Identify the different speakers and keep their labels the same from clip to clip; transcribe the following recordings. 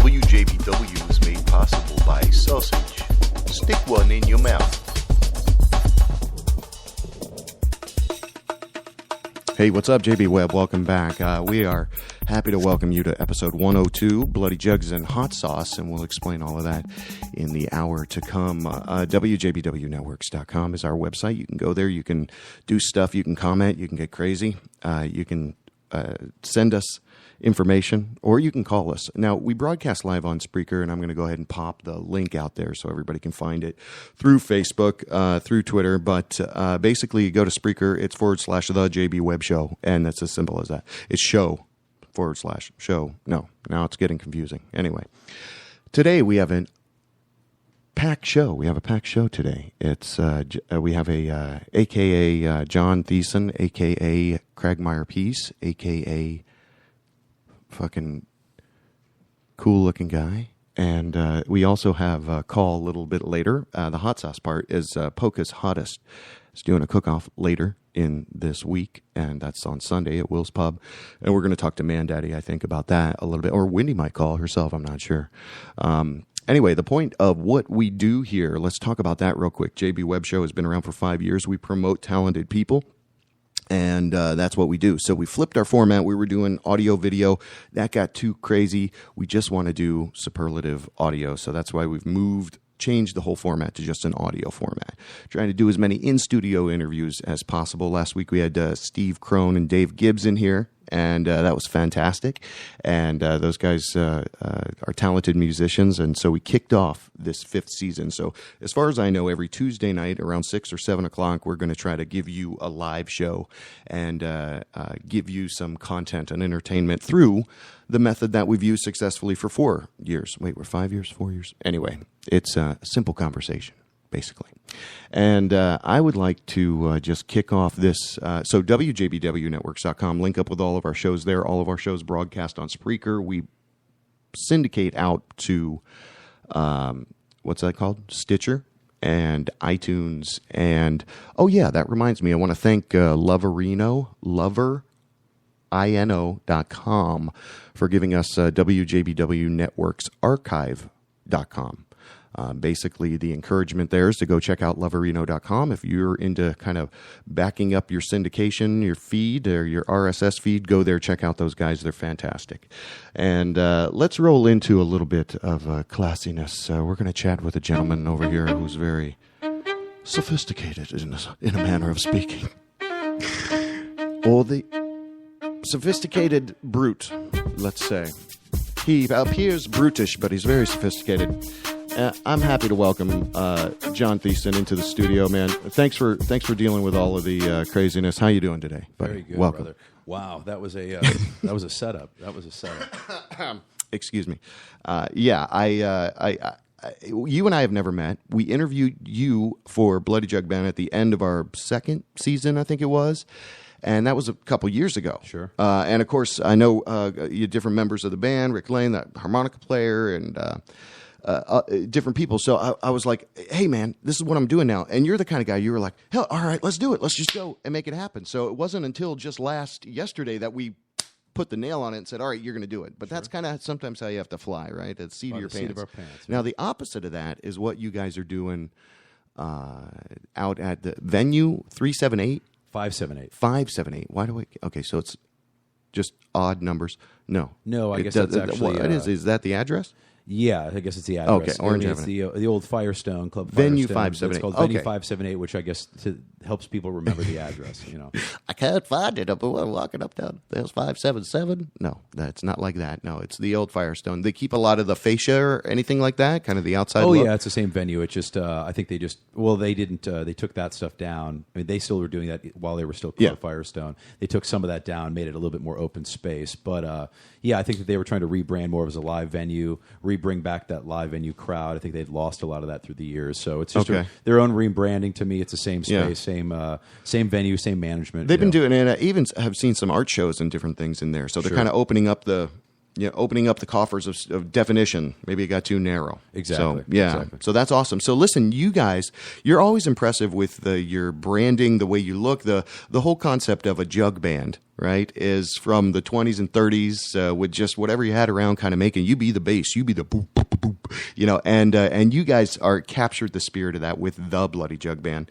Speaker 1: WJBW is made possible by sausage. Stick one in your mouth.
Speaker 2: Hey, what's up, JB Webb? Welcome back. We are happy to welcome you to episode 102, Bloody Jugs and Hot Sauce, and we'll explain all of that in the hour to come. WJBWnetworks.com is our website. You can go there. You can do stuff. You can comment. You can get crazy. You can send us information, or you can call us. Now, we broadcast live on Spreaker, and I'm going to go ahead and pop the link out there so everybody can find it through Facebook, through Twitter. But basically, you go to Spreaker, it's / the JB Webb Show, and that's as simple as that. It's show / show. No, now it's getting confusing. Anyway, today we have an packed show. We have a packed show today. It's we have a AKA John Thiessen, AKA Cragmire Peace, AKA fucking cool looking guy, and we also have a call a little bit later. The hot sauce part is Polka's Hottest. It's doing a cook-off later in this week, and that's on Sunday at Will's Pub, and we're going to talk to Mandaddy, I think, about that a little bit, or Wendy might call herself, I'm not sure. Anyway, the point of what we do here, let's talk about that real quick. JB Webb Show has been around for 5 years. We promote talented people. And that's what we do. So we flipped our format. We were doing audio, video. That got too crazy. We just want to do superlative audio. So that's why we've changed the whole format to just an audio format. Trying to do as many in-studio interviews as possible. Last week we had Steve Crone and Dave Gibbs in here, and that was fantastic. And those guys are talented musicians, and so we kicked off this 5th season. So as far as I know, every Tuesday night around 6 or 7 o'clock, we're going to try to give you a live show and give you some content and entertainment through the method that we've used successfully for 4 years. Wait, we're 5 years, 4 years? Anyway, it's a simple conversation, basically. And I would like to just kick off this. So WJBWnetworks.com, link up with all of our shows there. All of our shows broadcast on Spreaker. We syndicate out to, what's that called? Stitcher and iTunes. And, oh yeah, that reminds me. I want to thank loverino.com for giving us WJBW Networks Archive.com. Basically, the encouragement there is to go check out loverino.com. If you're into kind of backing up your syndication, your feed, or your RSS feed, go there, check out those guys. They're fantastic. And let's roll into a little bit of classiness. We're going to chat with a gentleman over here who's very sophisticated in a manner of speaking. Or the sophisticated brute, let's say. He appears brutish, but he's very sophisticated. I'm happy to welcome John Thiessen into the studio, man. Thanks for dealing with all of the craziness. How you doing today, buddy?
Speaker 3: Very good,
Speaker 2: welcome.
Speaker 3: brother. Wow, that was a setup. That was a setup.
Speaker 2: Excuse me. Yeah, I you and I have never met. We interviewed you for Bloody Jug Band at the end of our 2nd season, I think it was. And that was a couple years ago.
Speaker 3: Sure.
Speaker 2: And, of course, I know you different members of the band, Rick Lane, that harmonica player, and different people. So I was like, hey, man, this is what I'm doing now. And you're the kind of guy, you were like, hell, all right, let's do it. Let's just go and make it happen. So it wasn't until just yesterday that we put the nail on it and said, all right, you're going to do it. But That's kind of sometimes how you have to fly, right? At the seat of your pants.
Speaker 3: Seat of our pants.
Speaker 2: Now, the opposite of that is what you guys are doing out at the venue 378.
Speaker 3: 578.
Speaker 2: 578. Why do we? Okay, so it's just odd numbers. No,
Speaker 3: I guess that's actually.
Speaker 2: What is that the address?
Speaker 3: Yeah, I guess it's the address.
Speaker 2: Okay, Orange
Speaker 3: it's
Speaker 2: Avenue.
Speaker 3: the old Firestone Club.
Speaker 2: Venue
Speaker 3: Firestone.
Speaker 2: 578.
Speaker 3: It's called Venue 578, which I guess helps people remember the address. You know,
Speaker 2: I can't find it. I'm walking up down. There's 577. No, that's not like that. No, it's the old Firestone. They keep a lot of the fascia or anything like that, kind of the outside. look.
Speaker 3: Yeah, it's the same venue. It's just I think they didn't. They took that stuff down. I mean, they still were doing that while they were still called Firestone. They took some of that down, made it a little bit more open space. But I think that they were trying to rebrand more as a live venue, bring back that live venue crowd. I think they'd lost a lot of that through the years. So it's just their own rebranding. To me, it's the same space, same venue, same management.
Speaker 2: They've been doing it. I even have seen some art shows and different things in there. So they're kind of opening up the opening up the coffers of definition. Maybe it got too narrow.
Speaker 3: Exactly.
Speaker 2: So, yeah.
Speaker 3: Exactly.
Speaker 2: So that's awesome. So listen, you guys, you're always impressive with your branding, the way you look, the whole concept of a jug band, right, is from the 20s and 30s with just whatever you had around kind of making, you be the bass, you be the boop, boop, boop, boop, and you guys are captured the spirit of that with the Bloody Jug Band.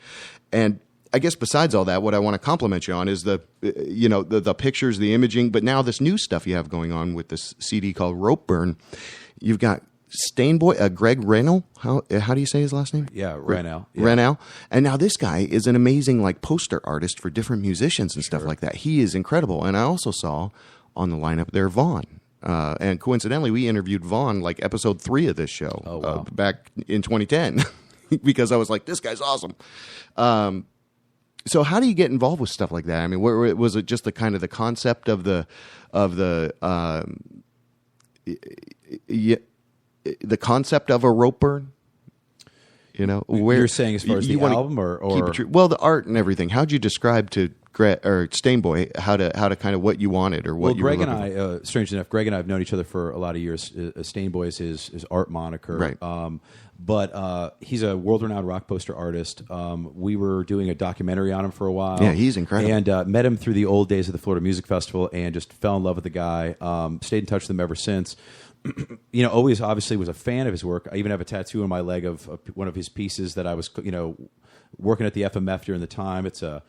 Speaker 2: And I guess besides all that, what I want to compliment you on is the pictures, the imaging, but now this new stuff you have going on with this CD called Rope Burn. You've got Stainboy, Greg Rennell. How do you say his last name?
Speaker 3: Yeah, Rennell. Yeah.
Speaker 2: Rennell. And now this guy is an amazing poster artist for different musicians and stuff like that. He is incredible. And I also saw on the lineup there Vaughn. And coincidentally, we interviewed Vaughn episode 3 of this show back in 2010 because I was like, this guy's awesome. So how do you get involved with stuff like that? I mean, was it just the kind of the concept of the concept of a rope burn? Where
Speaker 3: you're saying as far as the album or
Speaker 2: keep it true. Well, the art and everything. How'd you describe to Stainboy how to kind of what you wanted or what you
Speaker 3: Greg
Speaker 2: were
Speaker 3: and I, strangely enough, Greg and I have known each other for a lot of years. Stainboy is his art moniker.
Speaker 2: Right.
Speaker 3: But he's a world-renowned rock poster artist. We were doing a documentary on him for a while.
Speaker 2: Yeah, he's incredible.
Speaker 3: And met him through the old days of the Florida Music Festival and just fell in love with the guy. Stayed in touch with him ever since. Always obviously was a fan of his work. I even have a tattoo on my leg of one of his pieces that I was, working at the FMF during the time. It's a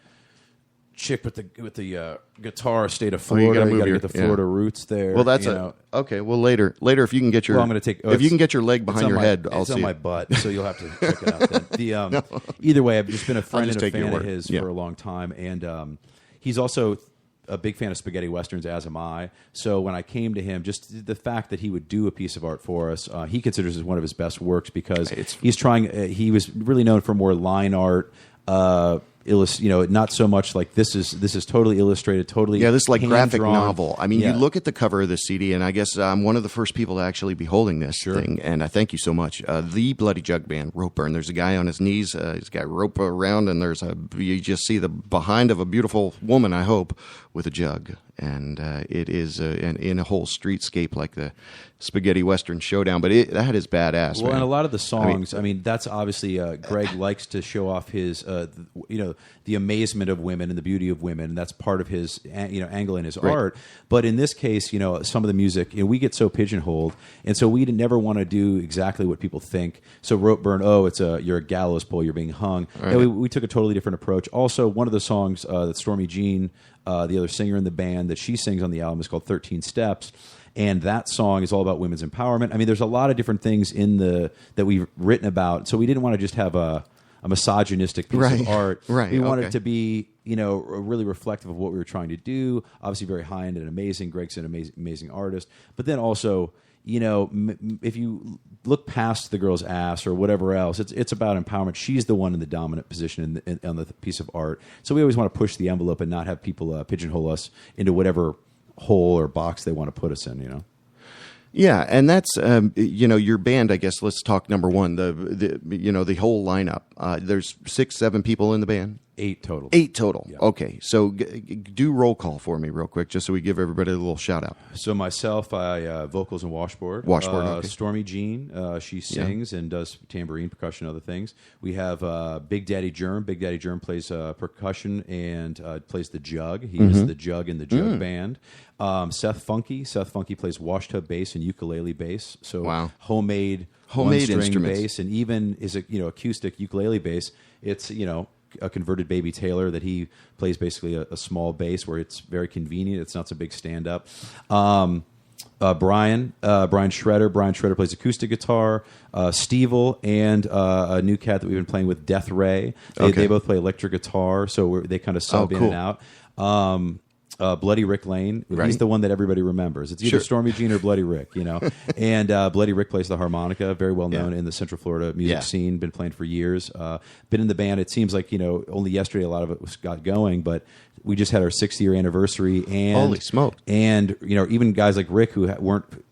Speaker 3: chick with the guitar, State of Florida. You got to get the Florida roots there.
Speaker 2: Well, that's okay. Well, later if you can get your,
Speaker 3: I'm going to take.
Speaker 2: If you can get your leg behind your head, I'll see.
Speaker 3: It's on my butt, so you'll have to check it out. Then. No. Either way, I've just been a friend and a fan of his for a long time, and he's also a big fan of spaghetti westerns, as am I. So when I came to him, just the fact that he would do a piece of art for us, he considers it one of his best works because he's trying. He was really known for more line art. Not so much like this is totally illustrated, totally
Speaker 2: this is like graphic
Speaker 3: drawn.
Speaker 2: novel. I mean, you look at the cover of the CD, and I guess I'm one of the first people to actually be holding this thing, and I thank you so much. The Bloody Jug Band, Rope Burn. There's a guy on his knees. He's got rope around, and you just see the behind of a beautiful woman, I hope, with a jug. And it is in a whole streetscape like the Spaghetti Western Showdown, but that is badass.
Speaker 3: Well,
Speaker 2: man.
Speaker 3: and a lot of the songs, I mean that's obviously Greg likes to show off his, the amazement of women and the beauty of women, and that's part of his, angle in his art. But in this case, some of the music, we get so pigeonholed, and so we never want to do exactly what people think. So Rope Burn, you're a gallows pole, you're being hung. Right. And we took a totally different approach. Also, one of the songs that Stormy Jean, the other singer in the band, that she sings on the album is called 13 Steps. And that song is all about women's empowerment. I mean, there's a lot of different things that we've written about. So we didn't want to just have a misogynistic piece of art.
Speaker 2: Right.
Speaker 3: We wanted it to be, really reflective of what we were trying to do. Obviously very high-end and amazing. Greg's an amazing artist. But then also, if you look past the girl's ass or whatever else, it's about empowerment. She's the one in the dominant position on the piece of art. So we always want to push the envelope and not have people pigeonhole us into whatever hole or box they want to put us in,
Speaker 2: Yeah, and that's your band. I guess let's talk number one. The whole lineup. There's 6-7 people in the band.
Speaker 3: 8 total.
Speaker 2: 8 total.
Speaker 3: Yeah.
Speaker 2: Okay, so do roll call for me real quick, just so we give everybody a little shout out.
Speaker 3: So myself, I vocals and washboard.
Speaker 2: Okay.
Speaker 3: Stormy Jean, she sings and does tambourine, percussion, other things. We have Big Daddy Germ. Big Daddy Germ plays percussion and plays the jug. He is the jug in the jug band. Seth Funky plays washtub bass and ukulele bass. So homemade one-string bass, and even is acoustic ukulele bass. It's a converted Baby Taylor that he plays basically a small bass where it's very convenient. It's not so big stand up. Brian Shredder plays acoustic guitar. Stevel and a new cat that we've been playing with, Death Ray. They both play electric guitar, so they kind of sub in and out. Bloody Rick Lane. Right. He's the one that everybody remembers. It's either Stormy Jean or Bloody Rick, And Bloody Rick plays the harmonica, very well known in the Central Florida music scene. Been playing for years. Been in the band. It seems like only yesterday a lot of it got going, but we just had our 6th year anniversary. And
Speaker 2: holy smoke!
Speaker 3: And even guys like Rick who weren't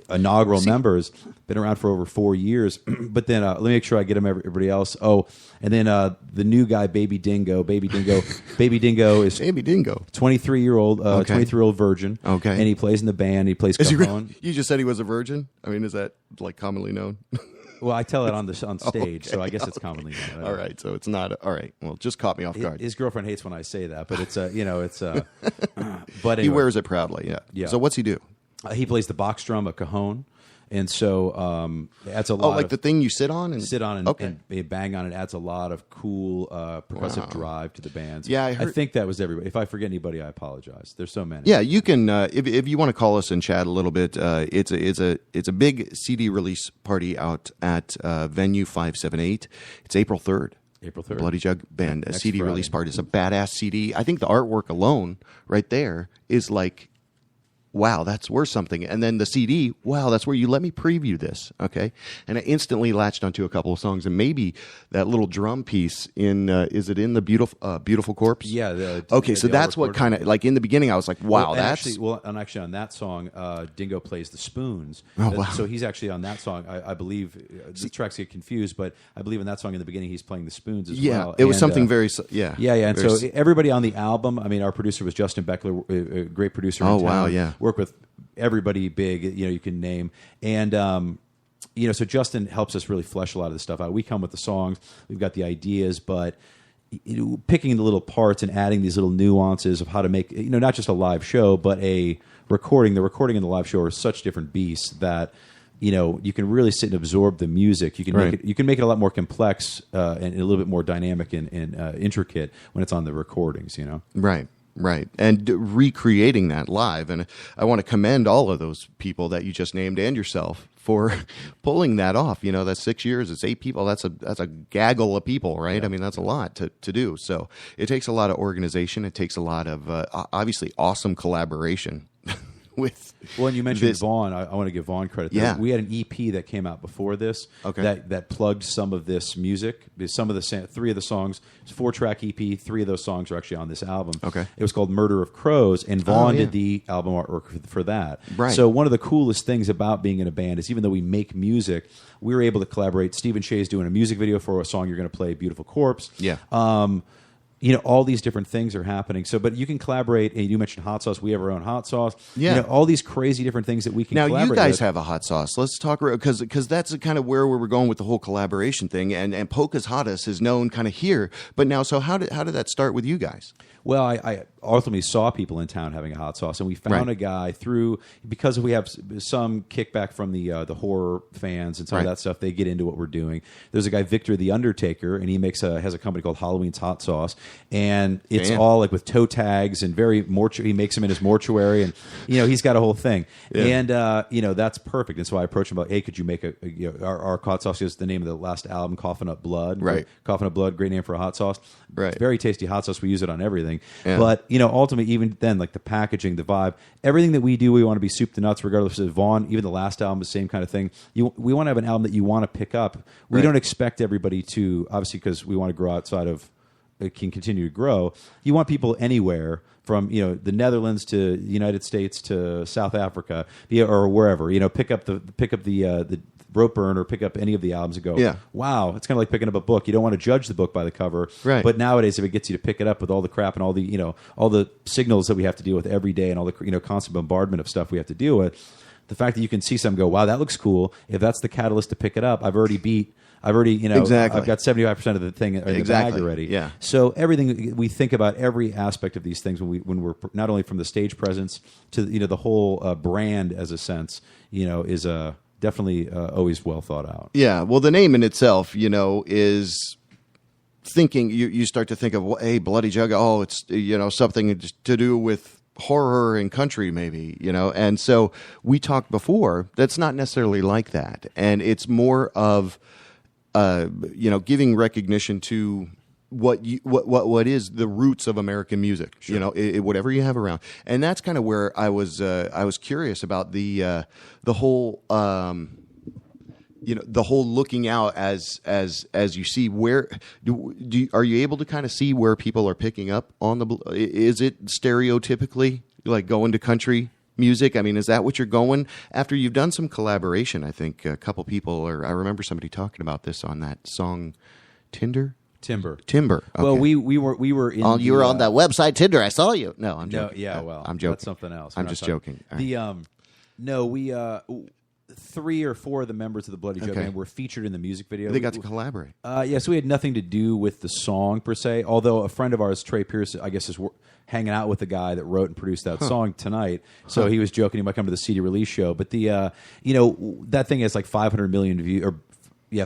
Speaker 3: inaugural members, been around for over 4 years. But then let me make sure I get everybody else. Oh, and then the new guy, Baby Dingo. Baby Dingo is
Speaker 2: Baby Dingo.
Speaker 3: 23-year-old, 23-year-old virgin.
Speaker 2: Okay.
Speaker 3: And he plays in the band. He plays cajon.
Speaker 2: You just said he was a virgin? I mean, is that like commonly known?
Speaker 3: Well, I tell it on stage, so I guess it's commonly known.
Speaker 2: All right, so it's not all right. Well, just caught me off guard.
Speaker 3: His girlfriend hates when I say that, but it's but anyway.
Speaker 2: He wears it proudly. Yeah.
Speaker 3: Yeah.
Speaker 2: So what's he do?
Speaker 3: He plays the box drum, a cajon, and so adds a lot.
Speaker 2: Oh, like the thing you sit on and
Speaker 3: and bang on it adds a lot of cool percussive drive to the bands.
Speaker 2: Yeah,
Speaker 3: I think that was everybody. If I forget anybody, I apologize. There's so many.
Speaker 2: Yeah, you can if you want to call us and chat a little bit. It's a big CD release party out at Venue 578. It's April 3rd.
Speaker 3: April 3rd.
Speaker 2: Bloody Jug Band, a
Speaker 3: Next
Speaker 2: CD
Speaker 3: Friday.
Speaker 2: release party. It's a badass CD. I think the artwork alone, right there, is like, wow, that's worth something. And then the CD, wow, that's where you let me preview this, okay? And I instantly latched onto a couple of songs, and maybe that little drum piece in, is it in the Beautiful Corpse?
Speaker 3: Yeah.
Speaker 2: Okay, so that's what kind of, like in the beginning, I was like, wow, that's...
Speaker 3: Actually on that song, Dingo plays the spoons.
Speaker 2: Oh, wow.
Speaker 3: So he's actually on that song, I believe, the tracks get confused, but I believe in that song in the beginning, he's playing the spoons as well.
Speaker 2: Yeah, it was something very, yeah.
Speaker 3: Yeah, and so everybody on the album, I mean, our producer was Justin Beckler, a great producer in town.
Speaker 2: Oh, wow, yeah.
Speaker 3: Work with everybody big, you can name. And, so Justin helps us really flesh a lot of this stuff out. We come with the songs, we've got the ideas, but picking the little parts and adding these little nuances of how to make, not just a live show, but a recording. The recording and the live show are such different beasts that, you can really sit and absorb the music. You can make it a lot more complex and a little bit more dynamic and intricate when it's on the recordings,
Speaker 2: Right. And recreating that live. And I want to commend all of those people that you just named and yourself for pulling that off. That's 6 years. It's 8 people. That's a gaggle of people, right? Yeah. I mean, that's a lot to do. So it takes a lot of organization. It takes a lot of, obviously, awesome collaboration.
Speaker 3: And you mentioned Vaughn. I want to give Vaughn credit.
Speaker 2: Yeah.
Speaker 3: We had an EP that came out before this that plugged some of this music. Some of the 3 of the songs, it's a 4-track EP. 3 of those songs are actually on this album.
Speaker 2: Okay.
Speaker 3: It was called Murder of Crows, and Vaughn did the album artwork for that.
Speaker 2: Right.
Speaker 3: So one of the coolest things about being in a band is even though we make music, we were able to collaborate. Stephen Shea's doing a music video for a song you're going to play, Beautiful Corpse.
Speaker 2: Yeah.
Speaker 3: All these different things are happening. So, but you can collaborate. And you mentioned hot sauce. We have our own hot sauce.
Speaker 2: Yeah.
Speaker 3: All these crazy different things that we can.
Speaker 2: Now,
Speaker 3: collaborate
Speaker 2: you guys
Speaker 3: with.
Speaker 2: have a hot sauce. Let's talk because that's kind of where we were going with the whole collaboration thing. And Polka's Hottest is known kind of here. But now, so how did that start with you guys?
Speaker 3: Well, I ultimately saw people in town having a hot sauce, and we found a guy because we have some kickback from the horror fans and some of that stuff. They get into what we're doing. There's a guy, Victor the Undertaker, and he has a company called Halloween's Hot Sauce, and it's all like with toe tags and very he makes them in his mortuary, and he's got a whole thing, and that's perfect. And so I approached him about, hey, could you make our hot sauce is the name of the last album, Coffin Up Blood,
Speaker 2: right?
Speaker 3: Coffin Up Blood, great name for a hot sauce,
Speaker 2: right?
Speaker 3: It's very tasty hot sauce. We use it on everything.
Speaker 2: Yeah.
Speaker 3: But ultimately, even then, like the packaging, the vibe, everything that we do, we want to be soup to nuts, regardless of Vaughn. Even the last album, the same kind of thing. We want to have an album that you want to pick up. We don't expect everybody to, obviously, because we want to grow outside of, it can continue to grow. You want people anywhere from the Netherlands to the United States to South Africa, or wherever. Pick up the Ropeburn or pick up any of the albums and go, wow, it's kind of like picking up a book. You don't want to judge the book by the cover,
Speaker 2: right?
Speaker 3: But nowadays, if it gets you to pick it up with all the crap and all the signals that we have to deal with every day and all the constant bombardment of stuff we have to deal with, the fact that you can see something go, wow, that looks cool. If that's the catalyst to pick it up, I've already
Speaker 2: exactly.
Speaker 3: I've got 75% of the thing in the bag already.
Speaker 2: Yeah.
Speaker 3: So everything we think about, every aspect of these things when we're not only from the stage presence to the whole brand as a sense, is definitely always well thought out.
Speaker 2: Yeah. Well, the name in itself, is thinking. You start to think of, well, hey, Bloody Jug. Oh, it's something to do with horror and country, maybe, And so we talked before. That's not necessarily like that, and it's more of giving recognition to what is the roots of American music,
Speaker 3: sure.
Speaker 2: Whatever you have around, and that's kind of where I was curious about the whole the whole looking out as you see where are you able to kind of see where people are picking up on is it stereotypically like going to country music? I mean, is that what you're going after? You've done some collaboration. I think a couple people, or I remember somebody talking about this on that song, Timber. Okay.
Speaker 3: Well, we were in.
Speaker 2: You were on that website Tinder. I saw you. No, I'm joking.
Speaker 3: No, yeah, well,
Speaker 2: I'm joking.
Speaker 3: That's something else.
Speaker 2: I'm just joking.
Speaker 3: No, we 3 or 4 of the members of the Bloody Jug Band were featured in the music video.
Speaker 2: They got to collaborate.
Speaker 3: So we had nothing to do with the song per se. Although a friend of ours, Trey Pierce, I guess is hanging out with the guy that wrote and produced that song tonight. So he was joking he might come to the CD release show. But the that thing has like 500 million views.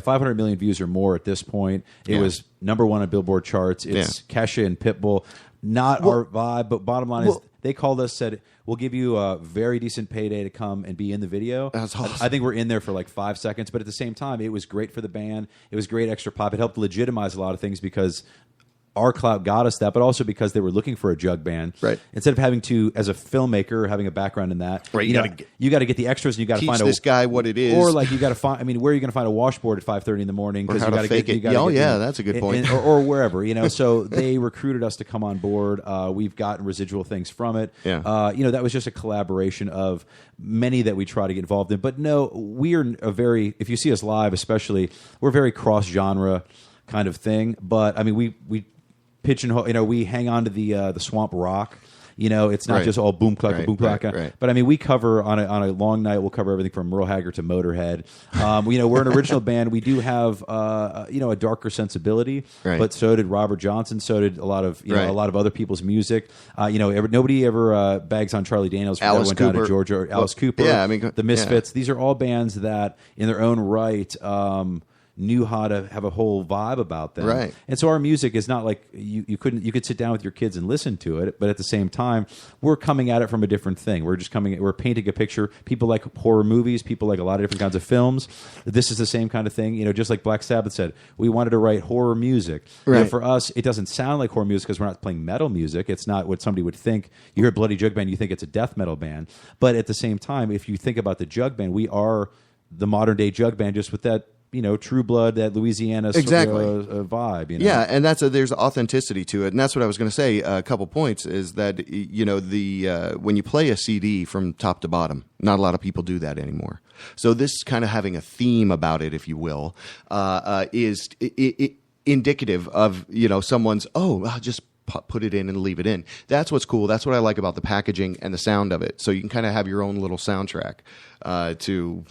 Speaker 3: 500 million views or more at this point. It was #1 on Billboard charts. It's Kesha and Pitbull. Not our vibe, but bottom line is they called us, said, we'll give you a very decent payday to come and be in the video.
Speaker 2: That's awesome.
Speaker 3: I think we're in there for like 5 seconds, but at the same time, it was great for the band. It was great extra pop. It helped legitimize a lot of things because our clout got us that, but also because they were looking for a jug band.
Speaker 2: Right.
Speaker 3: Instead of having to, as a filmmaker, having a background in that,
Speaker 2: right,
Speaker 3: you got to get the extras, and you got to find
Speaker 2: this guy what it is,
Speaker 3: or like you got to find. I mean, where are you going to find a washboard at 5:30 in the morning?
Speaker 2: Or how you got to fake it? That's a good point.
Speaker 3: Or wherever, So they recruited us to come on board. We've gotten residual things from it.
Speaker 2: Yeah.
Speaker 3: That was just a collaboration of many that we try to get involved in. But no, we are if you see us live, especially, we're very cross genre kind of thing. But I mean, we pigeonhole, we hang on to the swamp rock. It's not just all boom clacka, boom clacka.
Speaker 2: Right.
Speaker 3: But I mean, we cover on a long night. We'll cover everything from Merle Haggard to Motorhead. We're an original band. We do have a darker sensibility.
Speaker 2: Right.
Speaker 3: But so did Robert Johnson. So did a lot of a lot of other people's music. Nobody ever bags on Charlie Daniels.
Speaker 2: Alice
Speaker 3: went
Speaker 2: Cooper.
Speaker 3: down to Georgia. Alice Cooper.
Speaker 2: Yeah, I mean,
Speaker 3: the Misfits. These are all bands that, in their own right, knew how to have a whole vibe about them.
Speaker 2: Right.
Speaker 3: And so our music is not like you could sit down with your kids and listen to it, but at the same time, we're coming at it from a different thing. We're painting a picture. People like horror movies, people like a lot of different kinds of films. This is the same kind of thing. Just like Black Sabbath said, we wanted to write horror music.
Speaker 2: Right.
Speaker 3: For us, it doesn't sound like horror music because we're not playing metal music. It's not what somebody would think. You hear Bloody Jug Band, you think it's a death metal band. But at the same time, if you think about the Jug Band, we are the modern day Jug Band, just with that True Blood, that Louisiana vibe.
Speaker 2: Yeah, and there's authenticity to it, and that's what I was going to say. A couple points is that when you play a CD from top to bottom, not a lot of people do that anymore. So this kind of having a theme about it, if you will, is indicative of someone's I'll just put it in and leave it in. That's what's cool. That's what I like about the packaging and the sound of it. So you can kind of have your own little soundtrack to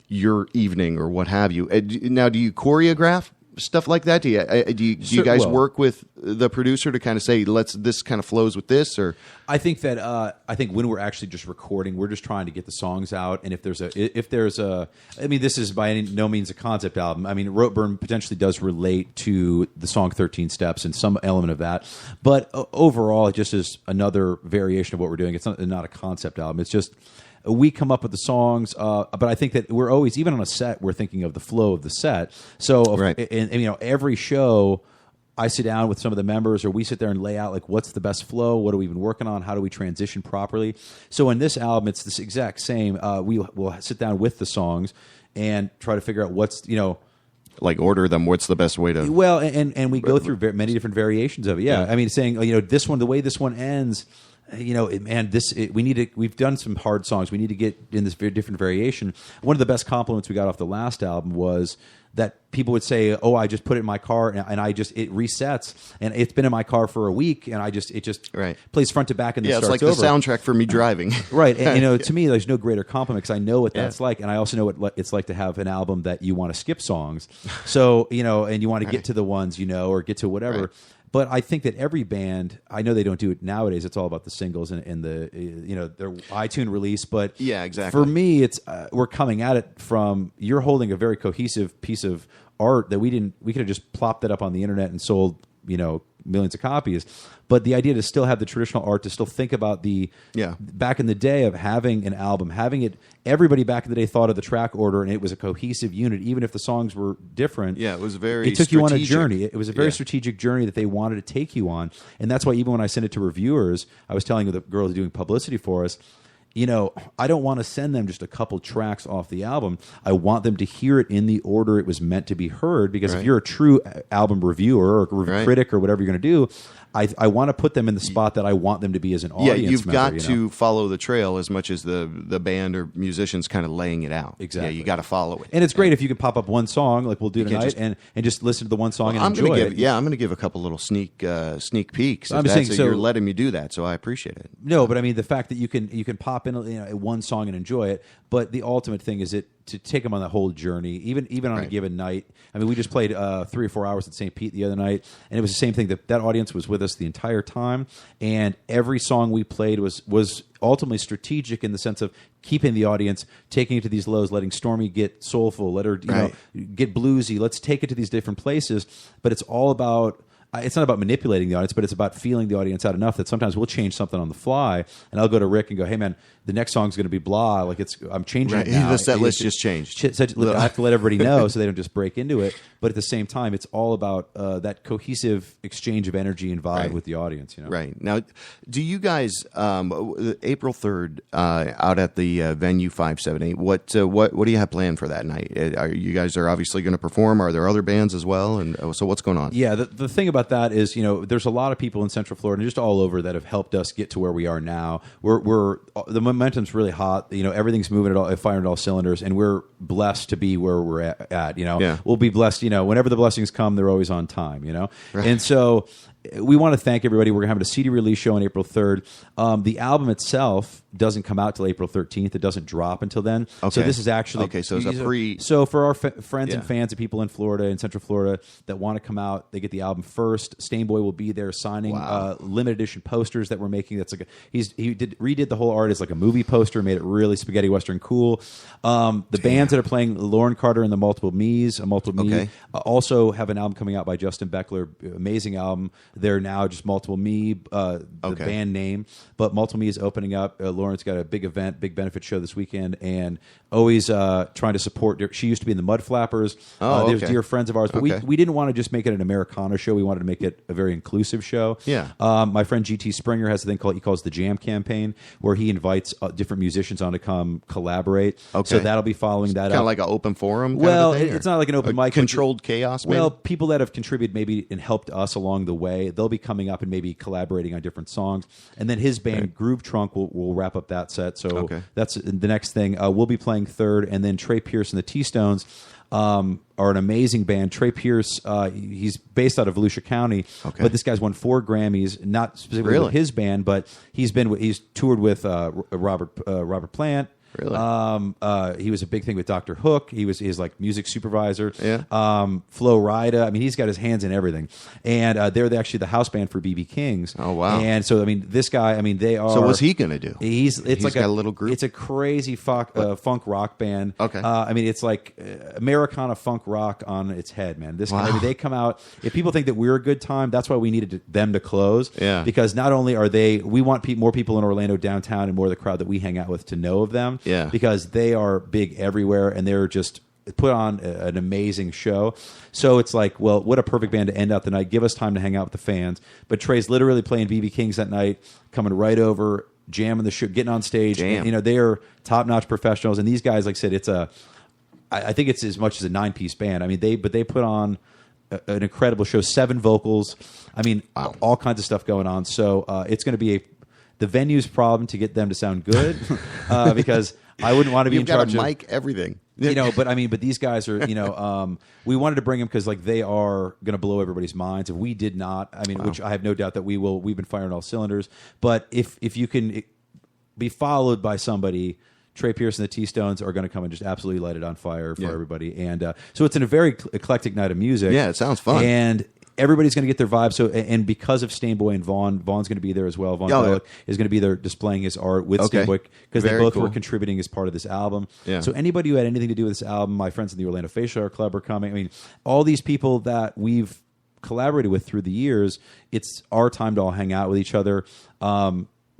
Speaker 2: your evening or what have you. Now, do you choreograph stuff like that? Do you guys work with the producer to kind of say, this kind of flows with this? Or
Speaker 3: I think that when we're actually just recording, we're just trying to get the songs out. And if there's this is by no means a concept album. I mean, Roteburn potentially does relate to the song 13 Steps and some element of that. But overall, it just is another variation of what we're doing. It's not a concept album. It's just, we come up with the songs, but I think that we're always, even on a set, we're thinking of the flow of the set. So, every show, I sit down with some of the members, or we sit there and lay out like, what's the best flow? What are we even working on? How do we transition properly? So in this album, it's this exact same. We'll sit down with the songs and try to figure out what's
Speaker 2: like order them. What's the best way to?
Speaker 3: Well, and we go through many different variations of it. Yeah. I mean, saying this one, the way this one ends. We've done some hard songs. We need to get in this very different variation. One of the best compliments we got off the last album was that people would say, "Oh, I just put it in my car and it resets, and it's been in my car for a week, and it just plays front to back and then starts
Speaker 2: it's like
Speaker 3: over."
Speaker 2: The soundtrack for me driving.
Speaker 3: Right, and to me, there's no greater compliment because I know what that's like, and I also know what it's like to have an album that you want to skip songs. So and you want to get to the ones or get to whatever. Right. But I think that every band, I know they don't do it nowadays. It's all about the singles and the their iTunes release. But
Speaker 2: yeah, exactly.
Speaker 3: For me, it's we're coming at it from, you're holding a very cohesive piece of art that we could have just plopped that up on the internet and sold millions of copies. But the idea to still have the traditional art, to still think about the back in the day of having an album, having it. Everybody back in the day thought of the track order, and it was a cohesive unit, even if the songs were different.
Speaker 2: Yeah, it was very.
Speaker 3: It took you on a journey. It was a very strategic journey that they wanted to take you on, and that's why even when I sent it to reviewers, I was telling the girl who's doing publicity for us, I don't want to send them just a couple tracks off the album. I want them to hear it in the order it was meant to be heard, because if you're a true album reviewer or critic or whatever you're going to do, I want to put them in the spot that I want them to be as an audience member.
Speaker 2: You've got to follow the trail as much as the band or musicians kind of laying it out.
Speaker 3: Exactly.
Speaker 2: Yeah, you got to follow it.
Speaker 3: And it's great if you can pop up one song like we'll do tonight and just listen to the one song and enjoy it.
Speaker 2: Yeah, I'm going to give a couple little sneak peeks.
Speaker 3: I'm saying, so
Speaker 2: you're letting me do that, so I appreciate it.
Speaker 3: No, but I mean the fact that you can pop in one song and enjoy it, but the ultimate thing is to take them on the whole journey, even on a given night. I mean, we just played 3 or 4 hours at St. Pete the other night, and it was the same thing. That audience was with us the entire time, and every song we played was ultimately strategic in the sense of keeping the audience, taking it to these lows, letting Stormy get soulful, let her get bluesy. Let's take it to these different places, but it's all about. It's not about manipulating the audience, but it's about feeling the audience out enough that sometimes we'll change something on the fly, and I'll go to Rick and go, "Hey, man, the next song's going to be blah. Like I'm changing it now.
Speaker 2: The set list just changed.
Speaker 3: I have to let everybody know so they don't just break into it. But at the same time, it's all about that cohesive exchange of energy and vibe with the audience.
Speaker 2: Right. Now, do you guys April 3rd out at the venue 578? What do you have planned for that night? You guys are obviously going to perform. Are there other bands as well? And so what's going on?
Speaker 3: Yeah, the thing about that is, there's a lot of people in Central Florida and just all over that have helped us get to where we are now. We're the momentum's really hot. Everything's moving firing at all cylinders, and we're blessed to be where we're at. We'll be blessed. Whenever the blessings come, they're always on time. Right. And so we want to thank everybody. We're having a CD release show on April 3rd. The album itself doesn't come out till April 13th. It doesn't drop until then. Okay. So this is actually
Speaker 2: So it's a pre.
Speaker 3: So for our friends and fans of people in Florida and Central Florida that want to come out, they get the album first. Stainboy will be there signing limited edition posters that we're making. That's like he redid the whole art as like a movie poster, made it really spaghetti western cool. The bands that are playing, Lauren Carter and the Multiple Me's, also have an album coming out by Justin Beckler. Amazing album. They're now just Multiple Me, the band name, but Multiple Me is opening up. Lauren's got a big benefit show this weekend, and always trying to support. She used to be in the Mud Flappers. They're dear friends of ours, but we didn't want to just make it an Americana show. We wanted to make it a very inclusive show.
Speaker 2: Yeah.
Speaker 3: My friend GT Springer has a thing he calls the Jam Campaign, where he invites different musicians on to come collaborate. Okay. So that'll be following that.
Speaker 2: Kind of like an open forum.
Speaker 3: Well, it's not like an open mic.
Speaker 2: Controlled chaos. Maybe?
Speaker 3: Well, people that have contributed maybe and helped us along the way, they'll be coming up and maybe collaborating on different songs. And then his band Groove Trunk will wrap up that set. So that's the next thing. We'll be playing third, and then Trey Pierce and the T-Stones are an amazing band. Trey Pierce, he's based out of Volusia County, but this guy's won 4 Grammys, not specifically with his band, but he's toured with Robert Plant.
Speaker 2: Really?
Speaker 3: He was a big thing with Dr. Hook. He's like music supervisor.
Speaker 2: Yeah.
Speaker 3: Flo Rida. I mean, he's got his hands in everything. And they're actually the house band for B.B. King's.
Speaker 2: Oh, wow.
Speaker 3: And so, I mean, this guy, they are.
Speaker 2: So what's he going to do?
Speaker 3: He's like
Speaker 2: got a little group?
Speaker 3: It's a crazy funk rock band.
Speaker 2: Okay.
Speaker 3: It's like Americana funk rock on its head, man. This guy, they come out. If people think that we're a good time, that's why we needed them to close.
Speaker 2: Yeah.
Speaker 3: Because not only are we want more people in Orlando downtown and more of the crowd that we hang out with to know of them.
Speaker 2: Yeah.
Speaker 3: Because they are big everywhere, and they're just put on an amazing show. So it's like, well, what a perfect band to end out the night. Give us time to hang out with the fans. But Trey's literally playing B.B. King's that night, coming right over, jamming the show, getting on stage. And, they are top-notch professionals. And these guys, like I said, I think it's as much as a 9-piece band. They put on an incredible show, 7 vocals. All kinds of stuff going on. So it's going to be the venue's problem to get them to sound good because I wouldn't want to be in charge
Speaker 2: of mic everything.
Speaker 3: But these guys are, we wanted to bring them because they are going to blow everybody's minds. If we did not, which I have no doubt that we will. We've been firing all cylinders. But if you can be followed by somebody, Trey Pierce and the T-Stones are going to come and just absolutely light it on fire for everybody. And so it's in a very eclectic night of music.
Speaker 2: Yeah, it sounds fun.
Speaker 3: And everybody's going to get their vibe. So, and because of Stainboy and Vaughn's going to be there as well. Vaughn Bellick is going to be there displaying his art with Stainboy because they both were contributing as part of this album.
Speaker 2: Yeah.
Speaker 3: So anybody who had anything to do with this album, my friends in the Orlando Facial Art Club are coming. All these people that we've collaborated with through the years, it's our time to all hang out with each other.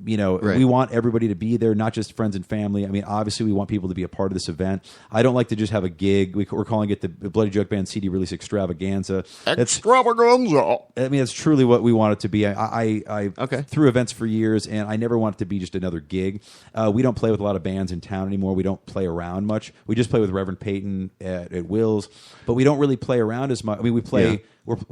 Speaker 3: we want everybody to be there, not just friends and family. I mean, obviously, we want people to be a part of this event. I don't like to just have a gig. We're calling it the Bloody Jug Band CD Release Extravaganza.
Speaker 2: Extravaganza.
Speaker 3: I mean, it's truly what we want it to be. I threw events for years, and I never want it to be just another gig. We don't play with a lot of bands in town anymore. We don't play around much. We just play with Reverend Peyton at Will's, but we don't really play around as much. I mean, we play...
Speaker 2: Yeah.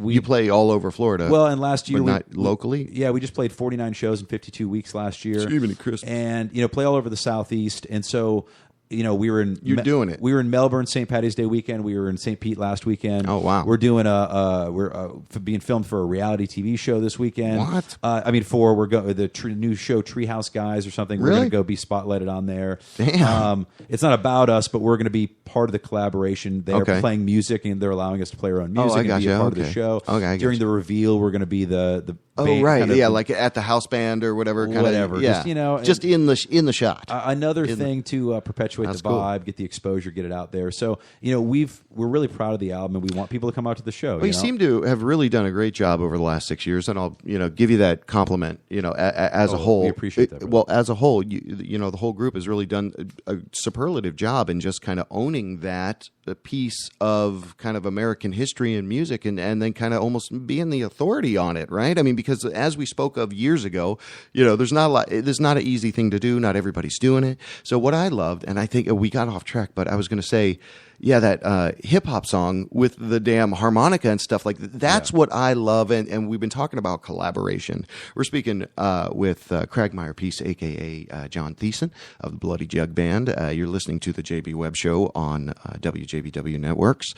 Speaker 2: You play all over Florida.
Speaker 3: Well, and last year...
Speaker 2: not locally?
Speaker 3: Yeah, we just played 49 shows in 52 weeks last year.
Speaker 2: Even Christmas.
Speaker 3: And, play all over the Southeast. And so... we were in...
Speaker 2: You're doing it.
Speaker 3: We were in Melbourne St. Patty's Day weekend. We were in St. Pete last weekend.
Speaker 2: Oh, wow.
Speaker 3: We're doing we're being filmed for a reality TV show this weekend.
Speaker 2: What?
Speaker 3: The new show Treehouse Guys or something. We're
Speaker 2: Really?
Speaker 3: going to go be spotlighted on there.
Speaker 2: Damn.
Speaker 3: It's not about us, but we're going to be part of the collaboration. They're
Speaker 2: Okay.
Speaker 3: playing music, and they're allowing us to play our own music
Speaker 2: I
Speaker 3: and be
Speaker 2: gotcha.
Speaker 3: a part of
Speaker 2: Okay.
Speaker 3: the show.
Speaker 2: Okay, I
Speaker 3: During
Speaker 2: gotcha.
Speaker 3: the reveal, we're going to be the
Speaker 2: Oh,
Speaker 3: band,
Speaker 2: right.
Speaker 3: kind of
Speaker 2: Yeah,
Speaker 3: the-
Speaker 2: like at the house band or whatever.
Speaker 3: Whatever.
Speaker 2: Yeah.
Speaker 3: Just,
Speaker 2: just in the shot.
Speaker 3: Another thing to perpetuate
Speaker 2: That's
Speaker 3: the vibe, get the exposure, get it out there. So we're really proud of the album, and we want people to come out to the show.
Speaker 2: Well, you seem to have really done a great job over the last 6 years, and I'll give you that compliment. As a whole,
Speaker 3: we appreciate that, brother.
Speaker 2: Well, as a whole, the whole group has really done a superlative job in just kind of owning that piece of kind of American history and music, and then kind of almost being the authority on it, right? I mean, because as we spoke of years ago, there's not a lot. There's not an easy thing to do. Not everybody's doing it. So what I loved, and I think we got off track, but I was going to say, yeah, that hip hop song with the damn harmonica and stuff like that. That's what I love. And we've been talking about collaboration. We're speaking with Cragmire Peace, a.k.a. John Thiessen of the Bloody Jug Band. You're listening to the JB Webb Show on WJBW Networks.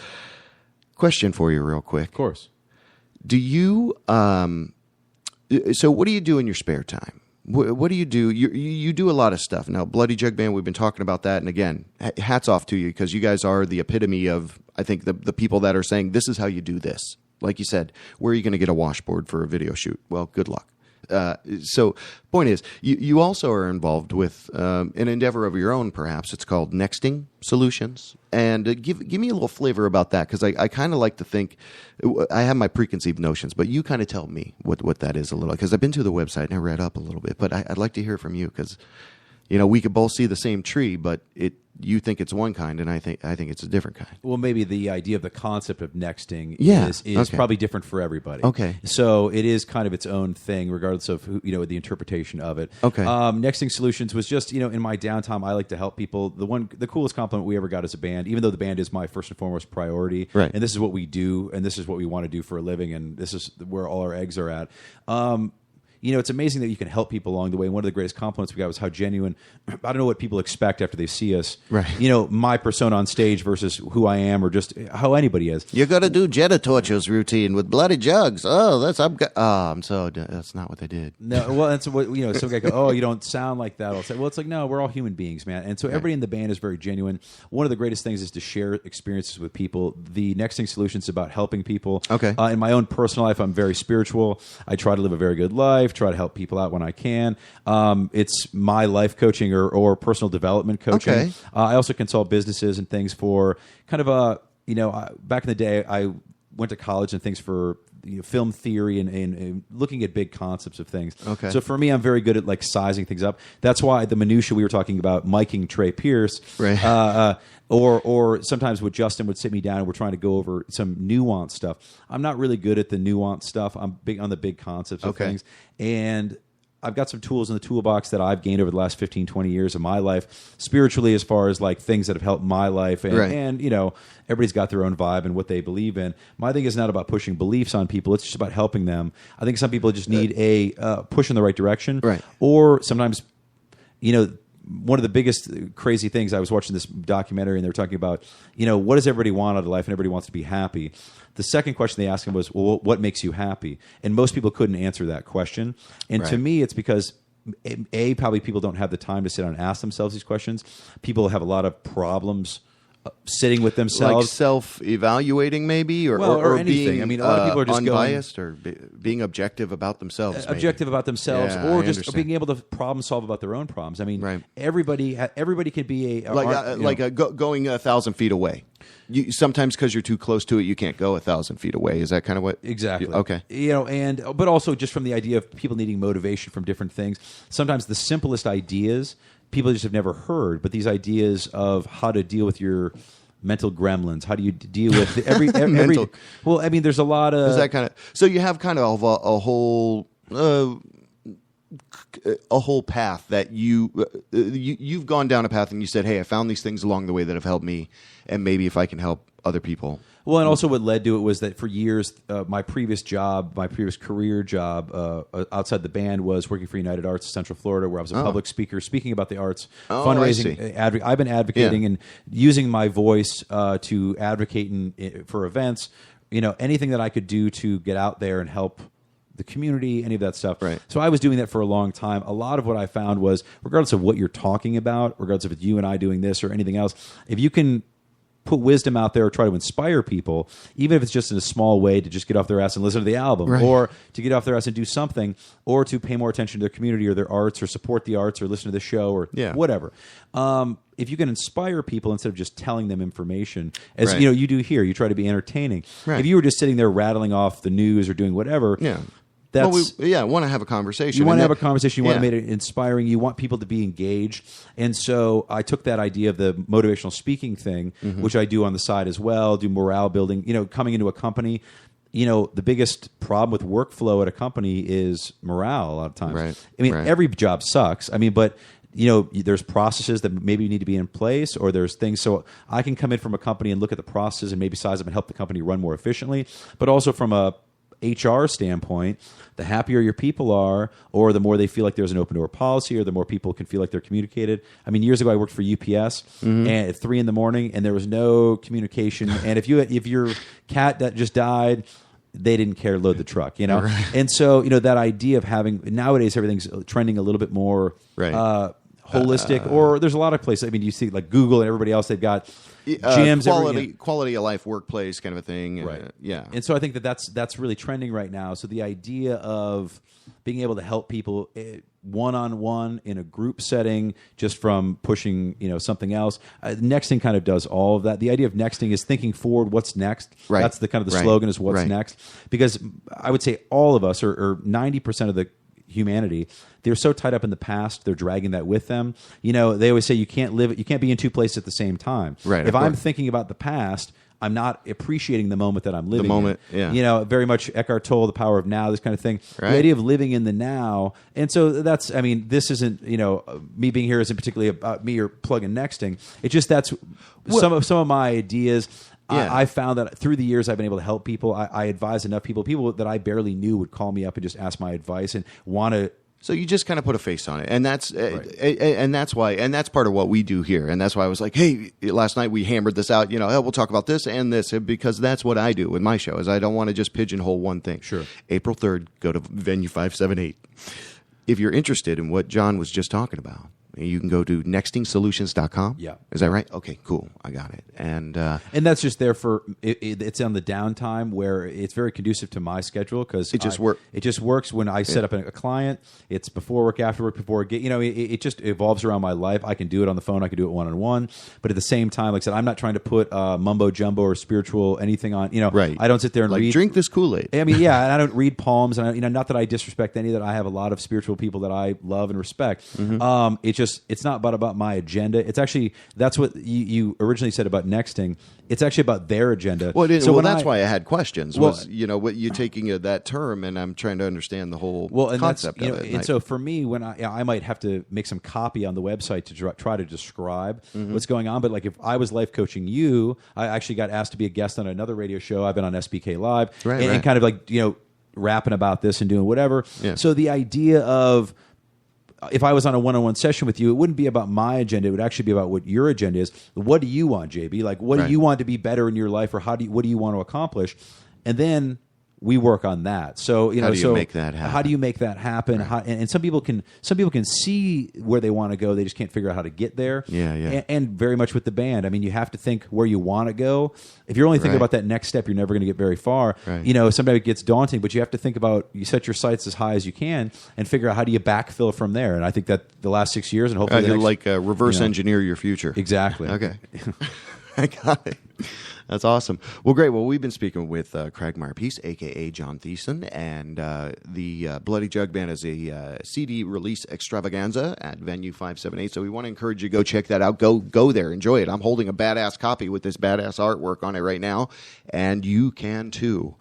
Speaker 2: Question for you real quick.
Speaker 3: Of course.
Speaker 2: Do you... so what do you do in your spare time? What do you do? You do a lot of stuff. Now, Bloody Jug Band, we've been talking about that. And again, hats off to you, because you guys are the epitome of, I think, the people that are saying, this is how you do this. Like you said, where are you going to get a washboard for a video shoot? Well, good luck. So point is, you also are involved with an endeavor of your own, perhaps. It's called Nexting Solutions. And give me a little flavor about that, because I kind of like to think, I have my preconceived notions, but you kind of tell me what that is a little, because I've been to the website and I read up a little bit, but I'd like to hear from you, because we could both see the same tree, but you think it's one kind, and I think it's a different kind.
Speaker 3: Well, maybe the idea of the concept of nexting is
Speaker 2: okay.
Speaker 3: probably different for everybody.
Speaker 2: Okay.
Speaker 3: So it is kind of its own thing, regardless of who, the interpretation of it.
Speaker 2: Okay.
Speaker 3: Nexting Solutions was just, in my downtime, I like to help people. The coolest compliment we ever got as a band, even though the band is my first and foremost priority,
Speaker 2: right.
Speaker 3: And this is what we do, and this is what we want to do for a living, and this is where all our eggs are at. It's amazing that you can help people along the way. And one of the greatest compliments we got was how genuine. I don't know what people expect after they see us.
Speaker 2: Right.
Speaker 3: My persona on stage versus who I am, or just how anybody is.
Speaker 2: You got to do Jetta Torches routine with Bloody Jugs. Oh, that's not what they did.
Speaker 3: No, well, that's what some guy go, oh, you don't sound like that. I'll say, well, it's like, no, we're all human beings, man. And so everybody in the band is very genuine. One of the greatest things is to share experiences with people. The Nexting Solutions is about helping people.
Speaker 2: Okay.
Speaker 3: In my own personal life, I'm very spiritual. I try to live a very good life. Try to help people out when I can. It's my life coaching or personal development coaching.
Speaker 2: Okay.
Speaker 3: I also consult businesses and things for kind of back in the day, I went to college and things for film theory and looking at big concepts of things.
Speaker 2: Okay.
Speaker 3: So for me, I'm very good at like sizing things up. That's why the minutia we were talking about, miking Trey Pierce,
Speaker 2: right.
Speaker 3: Or sometimes what Justin would sit me down and we're trying to go over some nuanced stuff. I'm not really good at the nuanced stuff. I'm big on the big concepts of things. And I've got some tools in the toolbox that I've gained over the last 15, 20 years of my life, spiritually, as far as like things that have helped my life. And,
Speaker 2: right.
Speaker 3: and everybody's got their own vibe and what they believe in. My thing is not about pushing beliefs on people. It's just about helping them. I think some people just need a push in the right direction.
Speaker 2: Right.
Speaker 3: Or sometimes, one of the biggest crazy things, I was watching this documentary and they were talking about, what does everybody want out of life, and everybody wants to be happy. The second question they asked him was, well, what makes you happy? And most people couldn't answer that question. And to me, it's because, probably people don't have the time to sit down and ask themselves these questions. People have a lot of problems sitting with themselves,
Speaker 2: like self-evaluating, maybe, or
Speaker 3: anything.
Speaker 2: Being,
Speaker 3: I mean, a lot of people are just
Speaker 2: unbiased, or being objective about themselves.
Speaker 3: Objective about themselves,
Speaker 2: Yeah,
Speaker 3: or
Speaker 2: I
Speaker 3: just
Speaker 2: understand.
Speaker 3: being able to problem solve about their own problems. I mean,
Speaker 2: Right.
Speaker 3: everybody could be
Speaker 2: going 1,000 feet away. Sometimes because you're too close to it, you can't go 1,000 feet away. Is that kind of what?
Speaker 3: Exactly.
Speaker 2: Okay.
Speaker 3: But also just from the idea of people needing motivation from different things. Sometimes the simplest ideas people just have never heard, but these ideas of how to deal with your mental gremlins. How do you deal with every well, I mean, there's a lot of...
Speaker 2: Is that kind of... So you have kind of a whole path that you've gone down a path and you said, hey, I found these things along the way that have helped me, and maybe if I can help other people.
Speaker 3: Well, and also what led to it was that for years, my previous career job outside the band was working for United Arts of Central Florida, where I was a public speaker speaking about the arts, fundraising. I've been advocating and using my voice to advocate for events. Anything that I could do to get out there and help the community, any of that stuff.
Speaker 2: Right.
Speaker 3: So I was doing that for a long time. A lot of what I found was, regardless of what you're talking about, regardless if it's you and I doing this or anything else, if you can put wisdom out there or try to inspire people, even if it's just in a small way, to just get off their ass and listen to the album, or to get off their ass and do something, or to pay more attention to their community or their arts, or support the arts, or listen to the show, or whatever. If you can inspire people instead of just telling them information, as you do here, you try to be entertaining. Right. If you were just sitting there rattling off the news or doing whatever, that's,
Speaker 2: want to have a conversation.
Speaker 3: You want to have a conversation. You want to make it inspiring. You want people to be engaged. And so I took that idea of the motivational speaking thing, which I do on the side as well, do morale building. Coming into a company, the biggest problem with workflow at a company is morale a lot of times.
Speaker 2: Right.
Speaker 3: I mean, every job sucks. I mean, but there's processes that maybe need to be in place, or there's things. So I can come in from a company and look at the processes and maybe size up and help the company run more efficiently. But also from a HR standpoint, the happier your people are, or the more they feel like there's an open door policy, or the more people can feel like they're communicated. I mean, years ago I worked for UPS and at 3 a.m, and there was no communication. And if your cat that just died, they didn't care, load the truck, Right. And so, that idea of having, nowadays everything's trending a little bit more holistic, or there's a lot of places. I mean, you see like Google and everybody else, they've got gyms,
Speaker 2: quality of life, workplace kind of a thing.
Speaker 3: Right. And so I think that's really trending right now. So the idea of being able to help people one-on-one in a group setting, just from pushing, something else. Nexting kind of does all of that. The idea of nexting is thinking forward, what's next.
Speaker 2: Right.
Speaker 3: That's the kind of the slogan, is what's next. Because I would say all of us, or 90% of the humanity, they're so tied up in the past, they're dragging that with them. They always say you can't be in two places at the same time.
Speaker 2: Right.
Speaker 3: If I'm thinking about the past, I'm not appreciating the moment that I'm living
Speaker 2: the moment,
Speaker 3: in. Very much Eckhart Tolle, The Power of Now, this kind of thing. Right. The idea of living in the now. And so this isn't, me being here isn't particularly about me or plugging nexting. It's just some of my ideas. I found that through the years I've been able to help people. I advise enough people that I barely knew would call me up and just ask my advice and want to.
Speaker 2: So you just kind of put a face on it, and that's and that's why, and that's part of what we do here, and that's why I was like, hey, last night we hammered this out. We'll talk about this and this, because that's what I do with my show. Is I don't want to just pigeonhole one thing.
Speaker 3: Sure.
Speaker 2: April 3rd, go to Venue 578. If you're interested in what John was just talking about, you can go to nextingsolutions.com.
Speaker 3: Yeah.
Speaker 2: Is that right? Okay, cool. I got it. And
Speaker 3: that's just there for it's on the downtime where it's very conducive to my schedule, because
Speaker 2: it just works.
Speaker 3: It just works when I set up a client. It's before work, after work, before it just evolves around my life. I can do it on the phone. I can do it one-on-one. But at the same time, like I said, I'm not trying to put mumbo jumbo or spiritual anything on.
Speaker 2: Right.
Speaker 3: I don't sit there and read.
Speaker 2: Drink this Kool-Aid.
Speaker 3: I mean, and I don't read palms, and not that I disrespect any of that. I have a lot of spiritual people that I love and respect. It's not about my agenda. It's actually, that's what you originally said about nexting. It's actually about their agenda.
Speaker 2: Well, that's why I had questions. What you taking that term, and I'm trying to understand the whole concept of it.
Speaker 3: And so for me, when I might have to make some copy on the website to try to describe what's going on. But like if I was life coaching you, I actually got asked to be a guest on another radio show. I've been on SBK Live, and kind of like rapping about this and doing whatever.
Speaker 2: Yeah.
Speaker 3: So the idea of, if I was on a one-on-one session with you, it wouldn't be about my agenda. It would actually be about what your agenda is. What do you want, JB? Like, what do you want to be better in your life, or what do you want to accomplish? And then we work on that. So
Speaker 2: how do you make that happen?
Speaker 3: How do you make that happen?
Speaker 2: Right.
Speaker 3: And some people can see where they want to go. They just can't figure out how to get there.
Speaker 2: Yeah.
Speaker 3: And very much with the band. I mean, you have to think where you want to go. If you're only thinking about that next step, you're never going to get very far.
Speaker 2: Right.
Speaker 3: Sometimes it gets daunting, but you have to think about, you set your sights as high as you can and figure out how do you backfill from there. And I think that the last 6 years, and hopefully
Speaker 2: reverse engineer your future.
Speaker 3: Exactly.
Speaker 2: Okay. I got it. That's awesome. Well, great. Well, we've been speaking with Cragmire Peace, a.k.a. John Thiessen, and the Bloody Jug Band is a CD release extravaganza at Venue 578, so we want to encourage you to go check that out. Go there. Enjoy it. I'm holding a badass copy with this badass artwork on it right now, and you can too.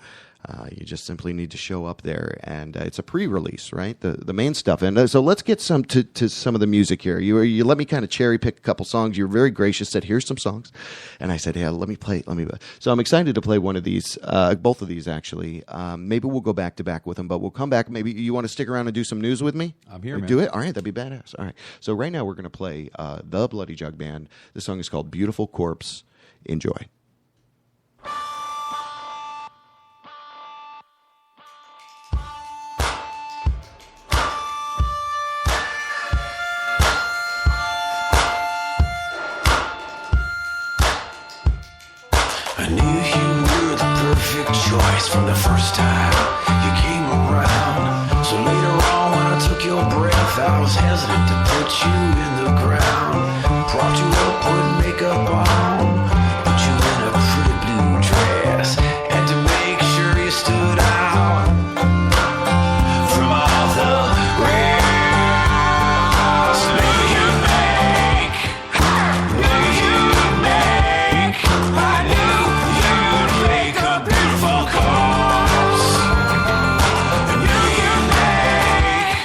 Speaker 2: You just simply need to show up there, and it's a pre-release, right? The main stuff. And so let's get to some of the music here. You let me kind of cherry pick a couple songs. You're very gracious. Said here's some songs, and I said, yeah, let me play. So I'm excited to play one of these, both of these actually. Maybe we'll go back to back with them, but we'll come back. Maybe you want to stick around and do some news with me.
Speaker 3: I'm here, man.
Speaker 2: Do it. All right, that'd be badass. All right. So right now we're going to play the Bloody Jug Band. The song is called "Beautiful Corpse." Enjoy.
Speaker 4: I knew you were the perfect choice from the first time you came around. So later on when I took your breath, I was hesitant to put you in the ground. Propped you up, put makeup on, put you in a pretty blue dress, had to make sure you stood out from all the rest. Knew you'd make, knew you'd make, I knew you'd make a beautiful corpse. Knew you'd make,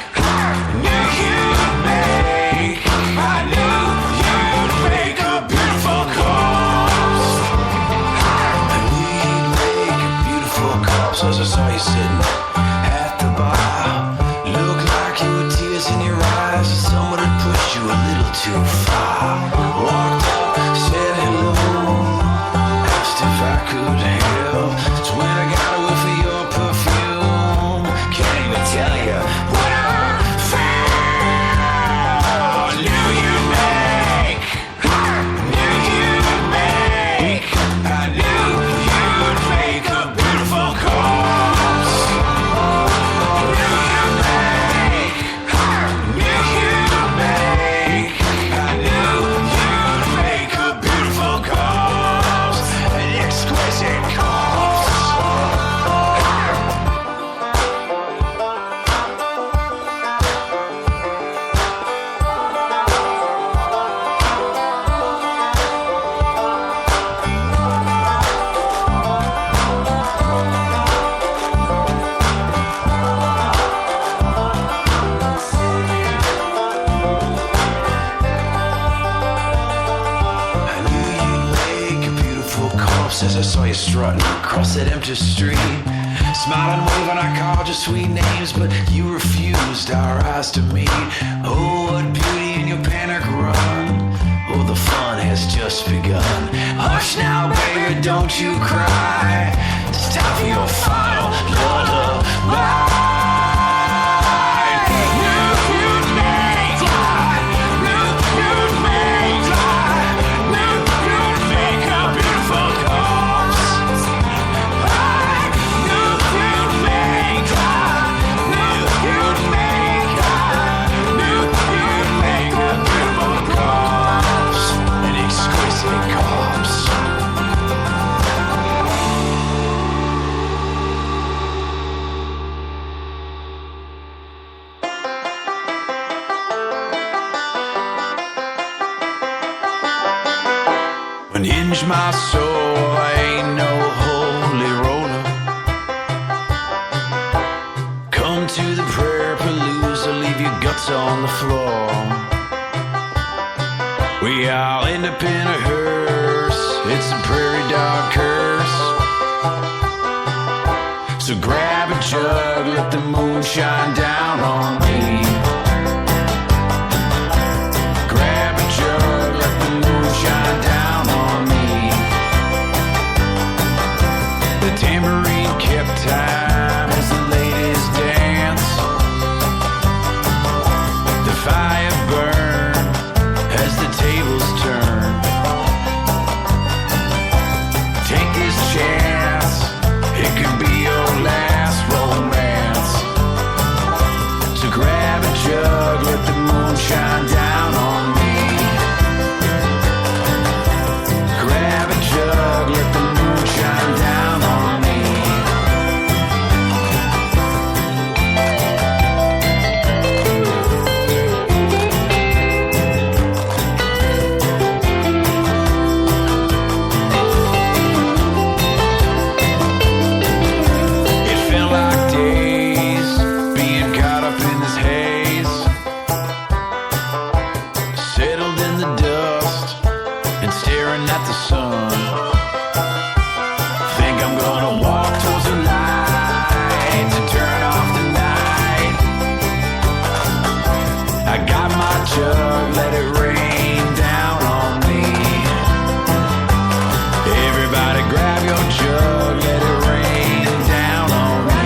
Speaker 4: knew you'd make, I knew you'd make a beautiful corpse. I knew you'd make a beautiful corpse as I saw you sitting at the bar. Looked like you had tears in your eyes, and someone had pushed you a little too far. Walked up, said hello, asked if I could help. That's when I got a whiff of your perfume. Can't even tell you what I felt. Knew you'd make, knew you'd make, I knew you'd make a beautiful corpse. Knew you'd make, knew you'd make, I knew you'd make a beautiful corpse, an exquisite corpse. I knew you'd make a beautiful corpse as I saw you strutting across that empty street. Smiling, waving, I called you sweet names, but you refused our eyes to meet. Oh, what beauty in your panic run. Oh, the fun has just begun. Hush now, baby, don't you cry. It's time for your final lullaby. Knew you'd make, knew you'd make, knew you'd make a beautiful corpse. I knew you'd make, knew you'd make, knew you'd make a beautiful corpse, an exquisite corpse. Unhinge my soul, I ain't no holy roller. Come to the prayer palooza, leave your guts on the floor. We all end up in a hearse, it's a prairie dog curse. So grab a jug, let the moon shine down on me. Grab a jug, let the moon shine down on me. The tambourine kept time as the ladies dance. The fire burned as the tables turn. Take this chance, it could be your last romance. So grab a at the sun. Think I'm gonna walk towards the light to turn off the night. I got my jug, let it rain down on me. Everybody grab your jug, let it rain down on me.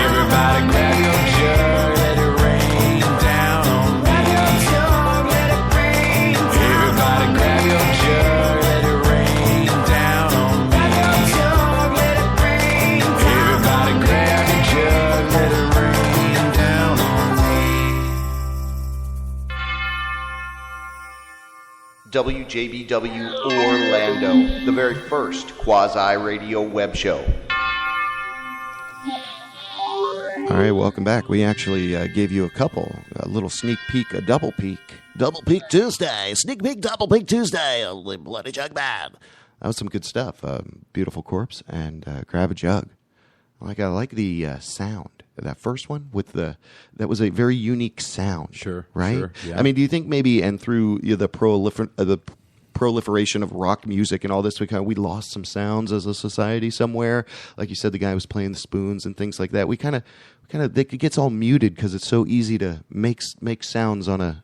Speaker 4: Everybody grab your jug, let it rain down on me. Everybody grab your jug, let it rain down on me. Everybody grab your jug, let it rain down on me.
Speaker 1: WJBW Orlando, the very first quasi-radio web show.
Speaker 2: All right, welcome back. We actually gave you a little sneak peek, a double peek. Double Peek Tuesday, sneak peek, double peek Tuesday, only Bloody Jug Band. That was some good stuff. Beautiful Corpse and Grab a Jug. I like the sound. That first one that was a very unique sound.
Speaker 3: Sure,
Speaker 2: right?
Speaker 3: sure, yeah.
Speaker 2: I mean, do you think maybe, and through the proliferation of rock music and all this, we lost some sounds as a society somewhere? Like you said, the guy was playing the spoons and things like that. We kind of it gets all muted because it's so easy to make sounds on a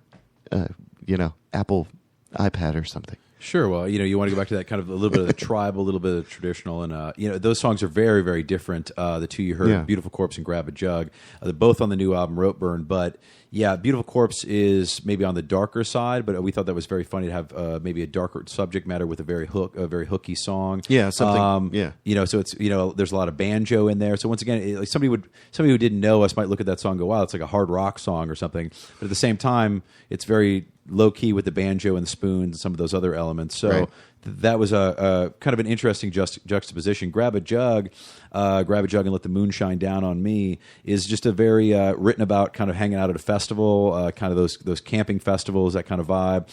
Speaker 2: Apple iPad or something.
Speaker 3: Sure. Well, you want to go back to that kind of a little bit of the tribal, a little bit of the traditional, and those songs are very, very different. The two you heard,
Speaker 2: Yeah.
Speaker 3: "Beautiful Corpse" and "Grab a Jug," they're both on the new album "Rope Burn." But yeah, "Beautiful Corpse" is maybe on the darker side, but we thought that was very funny to have maybe a darker subject matter with a very hooky song.
Speaker 2: Yeah, something. Yeah.
Speaker 3: So it's there's a lot of banjo in there. So once again, like somebody who didn't know us might look at that song and go, "Wow, it's like a hard rock song or something." But at the same time, it's very low key with the banjo and the spoons and some of those other elements. So
Speaker 2: Right.
Speaker 3: that was a kind of an interesting juxtaposition. Grab a jug and let the moon shine down on me is just a very written about kind of hanging out at a festival, kind of those camping festivals, that kind of vibe.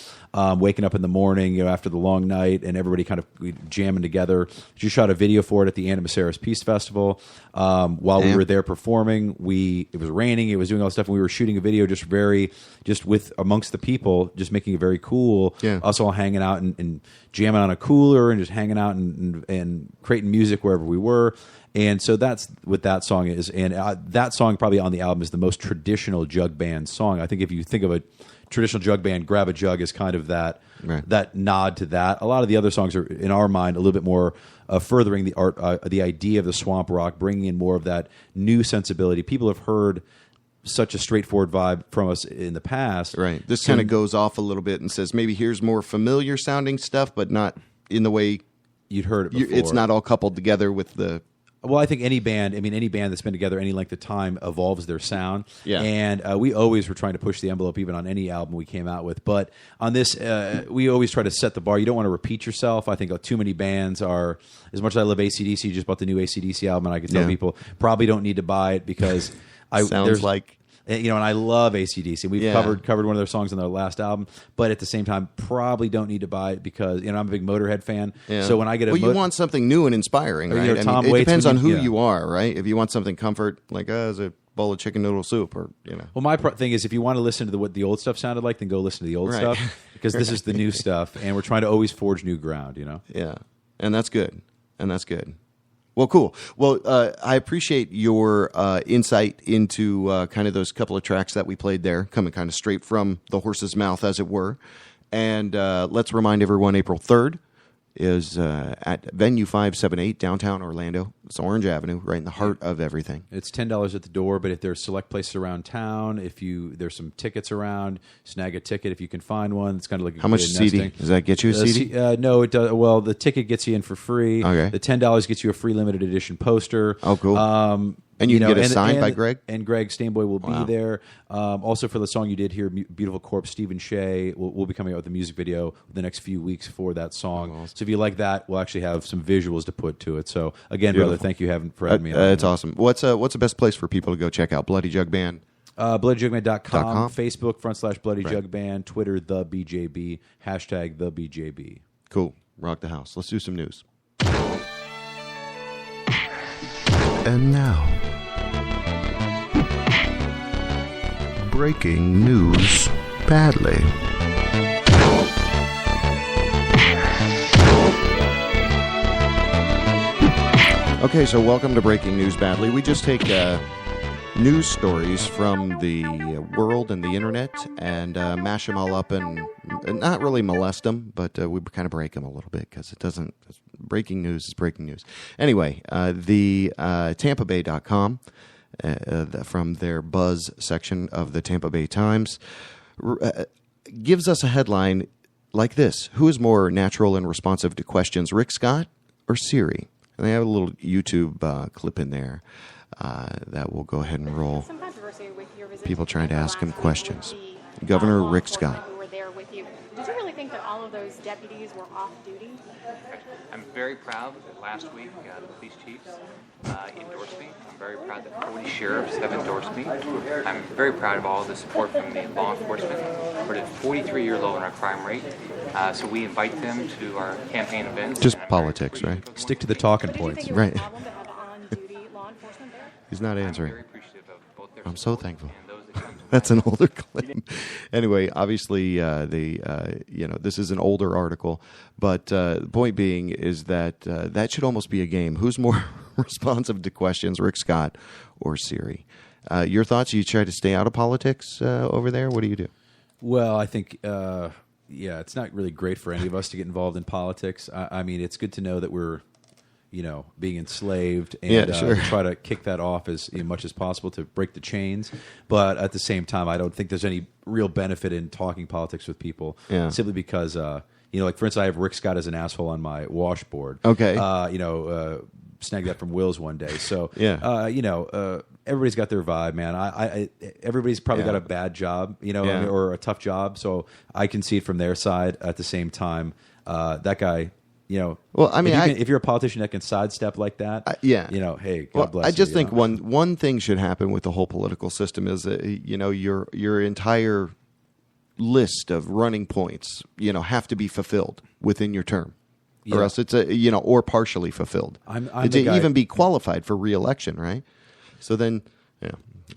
Speaker 3: Waking up in the morning, after the long night, and everybody kind of jamming together. Just shot a video for it at the Animaceras Peace Festival. While we were there performing, it was raining, it was doing all this stuff, and we were shooting a video just with amongst the people, just making it very cool.
Speaker 2: Yeah.
Speaker 3: Us all hanging out and jamming on a cooler and just hanging out and creating music wherever we were. And so that's what that song is. And that song probably on the album is the most traditional jug band song. I think if you think of a traditional jug band, Grab a Jug is kind of that nod to that. A lot of the other songs are, in our mind, a little bit more furthering the art, the idea of the swamp rock, bringing in more of that new sensibility. People have heard such a straightforward vibe from us in the past.
Speaker 2: Right. This kind of goes off a little bit and says, maybe here's more familiar sounding stuff, but not in the way
Speaker 3: you'd heard it before.
Speaker 2: It's not all coupled together with the...
Speaker 3: Well, I think any band that's been together any length of time evolves their sound.
Speaker 2: Yeah.
Speaker 3: And we always were trying to push the envelope even on any album we came out with. But on this, we always try to set the bar. You don't want to repeat yourself. I think too many bands are, as much as I love AC/DC, just bought the new AC/DC album, and I can tell people probably don't need to buy it because...
Speaker 2: Sounds like...
Speaker 3: And I love AC/DC. We've covered one of their songs on their last album, but at the same time, probably don't need to buy it because I'm a big Motorhead fan. Yeah. So when I get
Speaker 2: you want something new and inspiring, right?
Speaker 3: It
Speaker 2: depends on who you are, right? If you want something comfort, like as a bowl of chicken noodle soup, or
Speaker 3: Well, my thing is, if you want to listen to what the old stuff sounded like, then go listen to the old stuff because this is the new stuff, and we're trying to always forge new ground.
Speaker 2: Yeah, and that's good. Well, cool. Well, I appreciate your insight into kind of those couple of tracks that we played there, coming kind of straight from the horse's mouth, as it were. And let's remind everyone, April 3rd is at Venue 578, downtown Orlando. It's Orange Avenue, right in the heart of everything.
Speaker 3: It's $10 at the door, but if there's select places around town, there's some tickets around, snag a ticket if you can find one. It's kind of like
Speaker 2: how much CD? Does that get you a CD?
Speaker 3: No, it does. Well, the ticket gets you in for free.
Speaker 2: Okay.
Speaker 3: The $10 gets you a free limited edition poster.
Speaker 2: Oh, cool. And you can get it signed by Greg?
Speaker 3: And Greg Stainboy will be there. Also for the song you did here, Beautiful Corpse, Stephen Shea will be coming out with a music video the next few weeks for that song. Oh, awesome. So if you like that, we'll actually have some visuals to put to it. So again, brother, thank you for having me on.
Speaker 2: It's awesome. What's the best place for people to go check out Bloody Jug Band?
Speaker 3: BloodyJugBand.com, Facebook /Bloody Jug Band, Twitter the BJB, hashtag the BJB.
Speaker 2: Cool. Rock the house. Let's do some news. And now, breaking news badly. Okay, so welcome to Breaking News Badly. We just take news stories from the world and the internet and mash them all up and not really molest them, but we kind of break them a little bit because it doesn't. Breaking news is breaking news. Anyway, the TampaBay.com from their Buzz section of the Tampa Bay Times gives us a headline like this: Who is more natural and responsive to questions, Rick Scott or Siri? And they have a little YouTube clip in there that we'll go ahead and roll.
Speaker 5: Some controversy with your visit
Speaker 2: People trying to ask him
Speaker 5: last week
Speaker 2: questions.
Speaker 5: with the,
Speaker 2: Governor
Speaker 5: law
Speaker 2: Rick
Speaker 5: enforcement
Speaker 2: Scott.
Speaker 5: Who were there with you. Did you really think that all of those deputies were off duty?
Speaker 6: I'm very proud that last week the police chiefs endorsed me. I'm very proud that 40 sheriffs have endorsed me. I'm very proud of all the support from the law enforcement. We're at a 43-year low in our crime rate, so we invite them to our campaign events.
Speaker 2: Just
Speaker 6: and I'm
Speaker 2: politics,
Speaker 6: very
Speaker 2: right?
Speaker 6: appreciative of
Speaker 3: Stick to
Speaker 6: what
Speaker 3: the talking
Speaker 5: But did you
Speaker 3: points.
Speaker 5: think it was
Speaker 2: Right.
Speaker 5: a problem to have on-duty law enforcement there?
Speaker 2: He's not
Speaker 6: I'm
Speaker 2: answering.
Speaker 6: very appreciative of both their
Speaker 2: I'm so
Speaker 6: support
Speaker 2: thankful.
Speaker 6: and those that come to
Speaker 2: That's
Speaker 6: my
Speaker 2: an older clip. Anyway, obviously, this is an older article, but the point being is that that should almost be a game. Who's more responsive to questions, Rick Scott or Siri? Your thoughts? You try to stay out of politics over there? What do you do?
Speaker 3: Well, I think, it's not really great for any of us to get involved in politics. I mean, it's good to know that we're, being enslaved and
Speaker 2: Yeah, sure.
Speaker 3: try to kick that off as much as possible to break the chains. But at the same time, I don't think there's any real benefit in talking politics with people.
Speaker 2: Yeah.
Speaker 3: Simply because, like for instance, I have Rick Scott as an asshole on my washboard.
Speaker 2: Okay.
Speaker 3: Snagged that from Will's one day. So,
Speaker 2: Yeah.
Speaker 3: everybody's got their vibe, man. Everybody's probably
Speaker 2: Yeah.
Speaker 3: got a bad job,
Speaker 2: Yeah.
Speaker 3: or a tough job. So I can see it from their side. At the same time, that guy,
Speaker 2: Well, I mean,
Speaker 3: if you're a politician that can sidestep like that,
Speaker 2: yeah.
Speaker 3: hey, God
Speaker 2: Well,
Speaker 3: bless
Speaker 2: I just
Speaker 3: you,
Speaker 2: think one thing should happen with the whole political system is that your entire list of running points have to be fulfilled within your term,
Speaker 3: Yeah.
Speaker 2: or else it's or partially fulfilled.
Speaker 3: I'm
Speaker 2: to
Speaker 3: the guy-
Speaker 2: even be qualified for re-election, right? So then,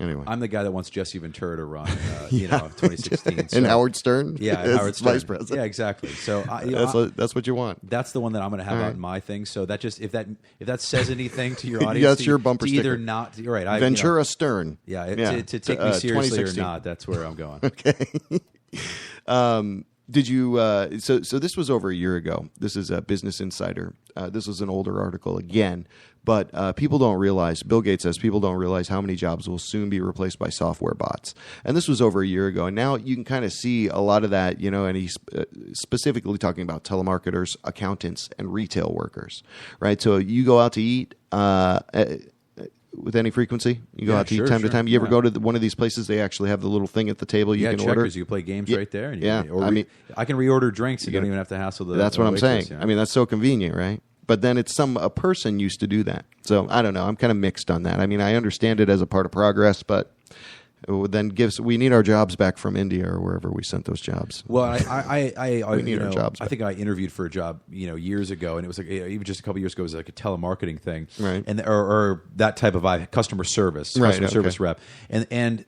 Speaker 2: anyway,
Speaker 3: I'm the guy that wants Jesse Ventura to run, 2016. So,
Speaker 2: and Howard Stern,
Speaker 3: yeah,
Speaker 2: as
Speaker 3: Howard Stern.
Speaker 2: vice president.
Speaker 3: Yeah, exactly. So
Speaker 2: That's what you want.
Speaker 3: that's the one that I'm going to have
Speaker 2: All
Speaker 3: out
Speaker 2: right.
Speaker 3: in my thing. So that just if that says anything to your audience,
Speaker 2: That's
Speaker 3: to,
Speaker 2: your bumper
Speaker 3: to either
Speaker 2: sticker.
Speaker 3: not. You're right.
Speaker 2: Ventura Stern.
Speaker 3: To take me seriously or
Speaker 2: 2016.
Speaker 3: not. That's where I'm going.
Speaker 2: Did you? So this was over a year ago. This is a Business Insider. This was an older article again, but people don't realize. Bill Gates says people don't realize how many jobs will soon be replaced by software bots. And this was over a year ago. And now you can kind of see a lot of that. And he's specifically talking about telemarketers, accountants, and retail workers. Right. So you go out to eat. With any frequency, you go
Speaker 3: Yeah,
Speaker 2: out to eat
Speaker 3: sure,
Speaker 2: time to
Speaker 3: sure.
Speaker 2: time. You ever
Speaker 3: Yeah.
Speaker 2: go to one of these places? They actually have the little thing at the table you can
Speaker 3: checkers.
Speaker 2: order.
Speaker 3: You play games
Speaker 2: Yeah,
Speaker 3: right there. And
Speaker 2: yeah.
Speaker 3: I can reorder drinks. You don't even have to hassle the.
Speaker 2: That's
Speaker 3: the
Speaker 2: what I'm
Speaker 3: waitress,
Speaker 2: saying. I mean, that's so convenient, right? But then a person used to do that. So I don't know. I'm kind of mixed on that. I mean, I understand it as a part of progress, but then we need our jobs back from India or wherever we sent those jobs.
Speaker 3: Well, I
Speaker 2: We need our jobs
Speaker 3: I
Speaker 2: back.
Speaker 3: think I interviewed for a job, years ago, and it was like even just a couple years ago, it was like a telemarketing thing,
Speaker 2: Right.
Speaker 3: And or that type of customer service,
Speaker 2: Right,
Speaker 3: customer
Speaker 2: okay.
Speaker 3: service rep, and.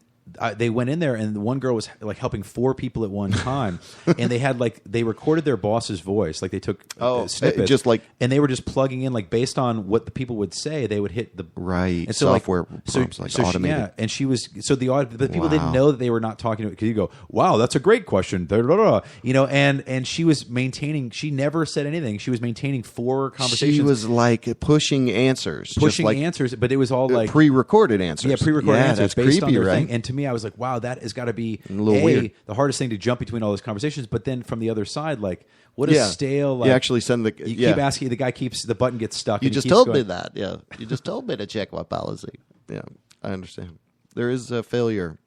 Speaker 3: They went in there, and the one girl was like helping 4 people at one time, and they recorded their boss's voice, like they took snippets,
Speaker 2: just like-
Speaker 3: and they were just plugging in, like based on what the people would say, they would hit the
Speaker 2: Right.
Speaker 3: and so
Speaker 2: Software prompts, like automated.
Speaker 3: and she was the people
Speaker 2: Wow.
Speaker 3: didn't know that they were not talking to it because you go, wow, that's a great question, blah, blah, blah. And she was maintaining. She never said anything. She was maintaining 4 conversations.
Speaker 2: She was like pushing answers, just
Speaker 3: pushing
Speaker 2: like
Speaker 3: answers, but it was all like
Speaker 2: pre-recorded answers.
Speaker 3: yeah, pre-recorded answers
Speaker 2: That's
Speaker 3: based on
Speaker 2: creepy,
Speaker 3: their
Speaker 2: right?
Speaker 3: thing. And to me, I was like, wow, that has got to be
Speaker 2: A little weird.
Speaker 3: the hardest thing to jump between all those conversations. But then from the other side, like, what a stale. Like,
Speaker 2: you actually send the.
Speaker 3: you
Speaker 2: yeah.
Speaker 3: keep asking. The guy keeps the button gets stuck.
Speaker 2: You
Speaker 3: and he
Speaker 2: just
Speaker 3: keeps
Speaker 2: told
Speaker 3: going,
Speaker 2: me that. Yeah, you just told me to check my policy. Yeah, I understand. There is a failure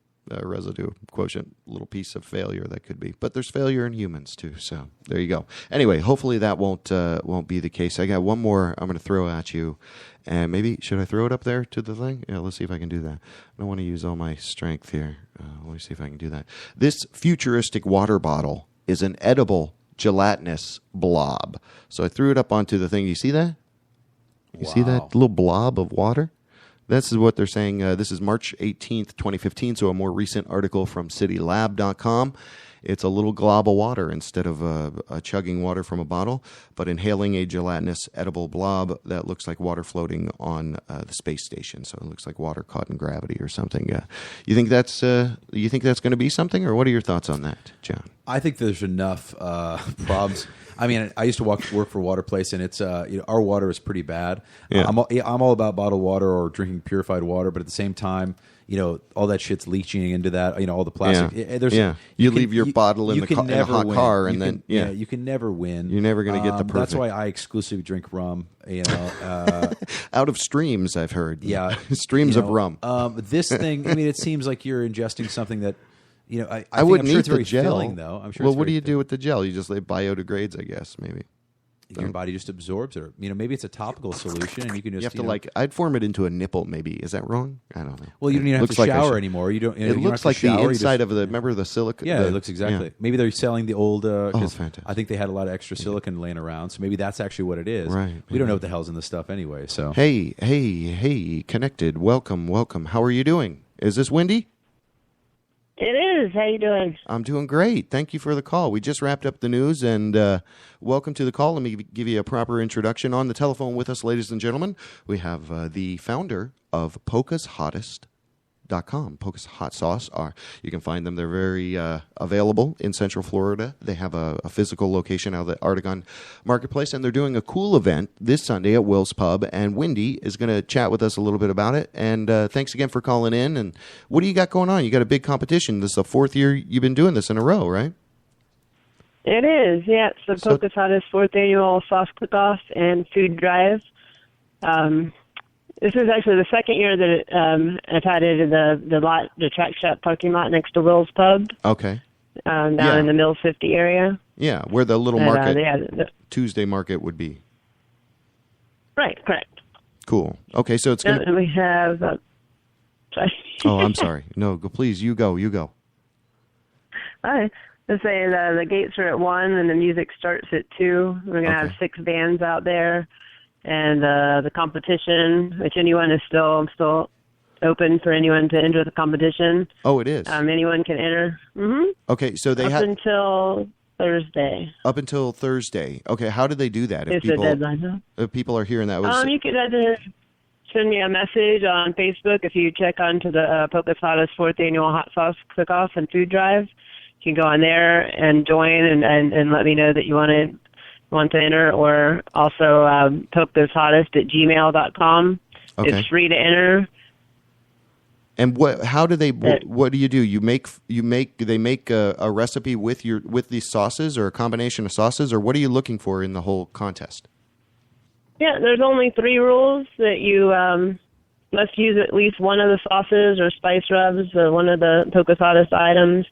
Speaker 2: residue quotient, little piece of failure that could be, but there's failure in humans too. So there you go. Anyway, hopefully that won't be the case. I got one more I'm going to throw at you, and maybe should I throw it up there to the thing? Yeah, let's see if I can do that. I don't want to use all my strength here. Let me see if I can do that. This futuristic water bottle is an edible gelatinous blob. So I threw it up onto the thing. You see that? You see
Speaker 3: Wow.
Speaker 2: that little blob of water? This is what they're saying. This is March 18th, 2015, so a more recent article from citylab.com. It's a little glob of water instead of a chugging water from a bottle, but inhaling a gelatinous edible blob that looks like water floating on the space station. So it looks like water caught in gravity or something. You think that's going to be something, or what are your thoughts on that, John?
Speaker 3: I think there's enough problems. I mean, I used to work for a water place, and it's our water is pretty bad.
Speaker 2: Yeah.
Speaker 3: I'm all about bottled water or drinking purified water, but at the same time, all that shit's leaching into that. All the plastic.
Speaker 2: You leave your bottle in a hot car, and then
Speaker 3: you can never win.
Speaker 2: You're never going to get the perfect.
Speaker 3: That's why I exclusively drink rum.
Speaker 2: Out of streams, I've heard.
Speaker 3: Yeah,
Speaker 2: streams of rum.
Speaker 3: This thing. I mean, it seems like you're ingesting something that.
Speaker 2: I wouldn't
Speaker 3: eat
Speaker 2: eat
Speaker 3: the
Speaker 2: the gel.
Speaker 3: Filling, though. I'm sure.
Speaker 2: Well, what do you do with the gel? You just let it biodegrades, I guess, maybe.
Speaker 3: Your body just absorbs it. Maybe it's a topical solution, and you can just.
Speaker 2: You have to I'd form it into a nipple. Maybe is that wrong? I don't know.
Speaker 3: Well, you don't even have to shower anymore. You don't.
Speaker 2: It looks like the inside of the. Remember the silicone?
Speaker 3: Yeah, it looks exactly. Yeah. Maybe they're selling the old.
Speaker 2: Fantastic.
Speaker 3: I think they had a lot of extra silicone laying around, so maybe that's actually what it is.
Speaker 2: Right.
Speaker 3: We don't know what the hell's in the stuff anyway. So.
Speaker 2: Hey, connected. Welcome. How are you doing? Is this Wendy?
Speaker 7: It is. How you doing?
Speaker 2: I'm doing great. Thank you for the call. We just wrapped up the news, and welcome to the call. Let me give you a proper introduction. On the telephone with us, ladies and gentlemen, we have the founder of PocasHottest.com. Pocas Hot Sauce. You can find them. They're very available in Central Florida. They have a physical location out of the Artegon Marketplace, and they're doing a cool event this Sunday at Will's Pub, and Wendy is going to chat with us a little bit about it. And thanks again for calling in. And what do you got going on? You got a big competition. This is the fourth year you've been doing this in a row, right?
Speaker 7: It is, yeah. It's the Pocas Hottest 4th Annual Sauce Cook-Off and Food Drive. This is actually the second year that I've had it in the track shop parking lot next to Will's Pub.
Speaker 2: Okay.
Speaker 7: Down in the Mills 50 area.
Speaker 2: Yeah, where the little market, Tuesday market would be.
Speaker 7: Right, correct.
Speaker 2: Cool. Okay, so it's going to...
Speaker 7: And we have... sorry.
Speaker 2: Oh, I'm sorry. No, please, you go.
Speaker 7: All right. Let's say the gates are at 1 and the music starts at 2. We're going to have 6 bands out there. And the competition, which anyone is still open for anyone to enter the competition.
Speaker 2: Oh, it is?
Speaker 7: Anyone can enter. Mm-hmm.
Speaker 2: Okay, so they
Speaker 7: Up until Thursday.
Speaker 2: Up until Thursday. Okay, how do they do that?
Speaker 7: It's the deadline.
Speaker 2: If people are hearing that.
Speaker 7: You could either send me a message on Facebook if you check onto the Pocas Hottest 4th Annual Hot Sauce Cook-Off and Food Drive. You can go on there and join and let me know that you want to enter, or also pocashottest@gmail.com.
Speaker 2: Okay.
Speaker 7: It's free to enter.
Speaker 2: And how do they? What do you do? They make a recipe with these sauces, or a combination of sauces, or what are you looking for in the whole contest?
Speaker 7: Yeah, there's only 3 rules: that you must use at least one of the sauces or spice rubs, or one of the Pocas Hottest items.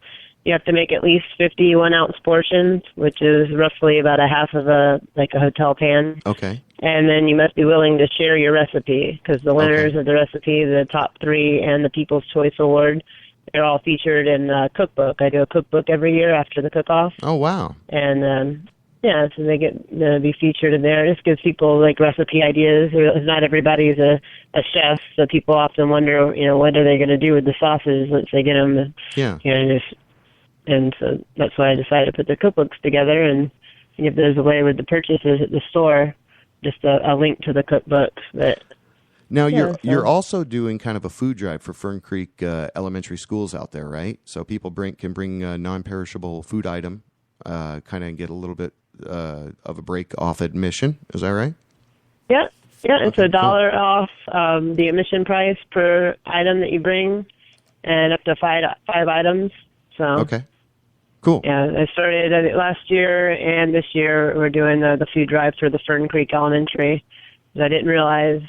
Speaker 7: You have to make at least 50 1-ounce portions, which is roughly about a half of a hotel pan.
Speaker 2: Okay.
Speaker 7: And then you must be willing to share your recipe, because the winners of the recipe, the top 3, and the People's Choice Award, they're all featured in a cookbook. I do a cookbook every year after the cook-off.
Speaker 2: Oh, wow.
Speaker 7: And, so they get to be featured in there. It just gives people, recipe ideas. Not everybody's a chef, so people often wonder, what are they going to do with the sauces once they get them. And so that's why I decided to put the cookbooks together and give those away with the purchases at the store, just a link to the cookbooks. But
Speaker 2: now you're also doing kind of a food drive for Fern Creek elementary schools out there, right? So people can bring a non-perishable food item, kind of get a little bit of a break off admission. Is that right?
Speaker 7: Yeah. It's $1 off the admission price per item that you bring, and up to 5 items. So
Speaker 2: okay. Cool.
Speaker 7: Yeah, I started last year, and this year we're doing the food drive for the Fern Creek Elementary. I didn't realize,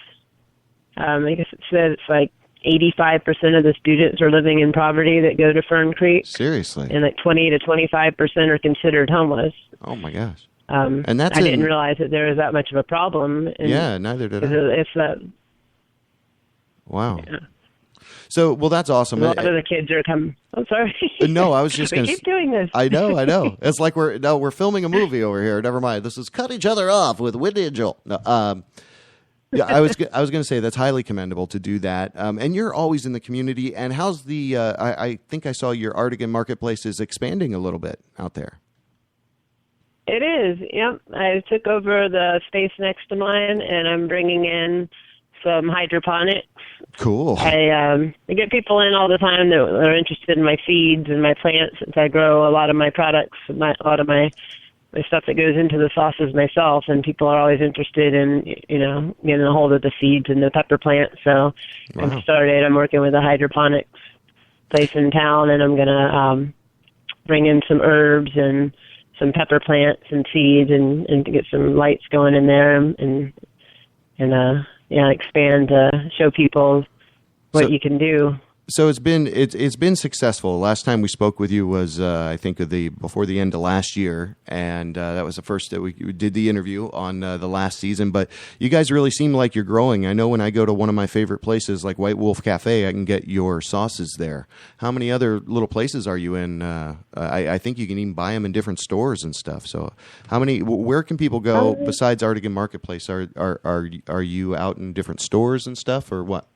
Speaker 7: I guess it said it's like 85% of the students are living in poverty that go to Fern Creek.
Speaker 2: Seriously?
Speaker 7: And 20 to 25% are considered homeless.
Speaker 2: Oh, my gosh.
Speaker 7: And that's I didn't realize that there was that much of a problem.
Speaker 2: Neither did I.
Speaker 7: It's
Speaker 2: wow.
Speaker 7: Yeah.
Speaker 2: So, well, that's awesome.
Speaker 7: A lot of the kids are coming. I'm sorry.
Speaker 2: No, I was just going to
Speaker 7: keep doing this.
Speaker 2: I know. It's like we're filming a movie over here. Never mind. This is Cut Each Other Off with Wendy and Joel. No, Yeah, I was going to say that's highly commendable to do that. And you're always in the community. And how's the? I think I saw your Artigan Marketplace is expanding a little bit out there.
Speaker 7: It is. Yep. I took over the space next to mine, and I'm bringing in some hydroponics.
Speaker 2: Cool.
Speaker 7: I get people in all the time that are interested in my seeds and my plants, since I grow a lot of my products, a lot of my stuff that goes into the sauces myself, and people are always interested in, getting a hold of the seeds and the pepper plant. So
Speaker 2: Wow.
Speaker 7: I'm working with a hydroponics place in town, and I'm going to bring in some herbs and some pepper plants and seeds and to get some lights going in there and expand to show people what you can do.
Speaker 2: So it's been successful. Last time we spoke with you was I think before the end of last year, and that was the first that we did the interview on the last season. But you guys really seem like you're growing. I know when I go to one of my favorite places like White Wolf Cafe, I can get your sauces there. How many other little places are you in? I think you can even buy them in different stores and stuff. So where can people go besides Artigan Marketplace? Are you out in different stores and stuff, or what?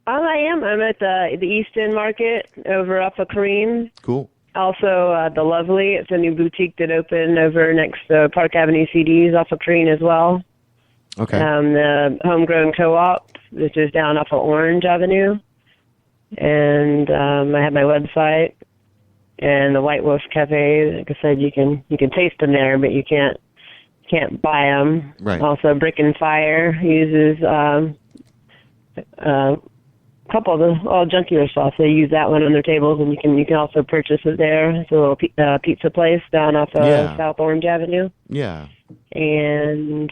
Speaker 7: I am. I'm at the East End Market over off of Kareem.
Speaker 2: Cool.
Speaker 7: Also, The Lovely. It's a new boutique that opened over next to Park Avenue CDs off of Kareem as well.
Speaker 2: Okay.
Speaker 7: The Homegrown Co-op, which is down off of Orange Avenue. And I have my website. And the White Wolf Cafe, like I said, you can taste them there, but you can't buy them.
Speaker 2: Right.
Speaker 7: Also, Brick and Fire uses couple of the junkier sauce. They use that one on their tables, and you can also purchase it there. It's a little pizza place down off of South Orange Avenue.
Speaker 2: Yeah.
Speaker 7: And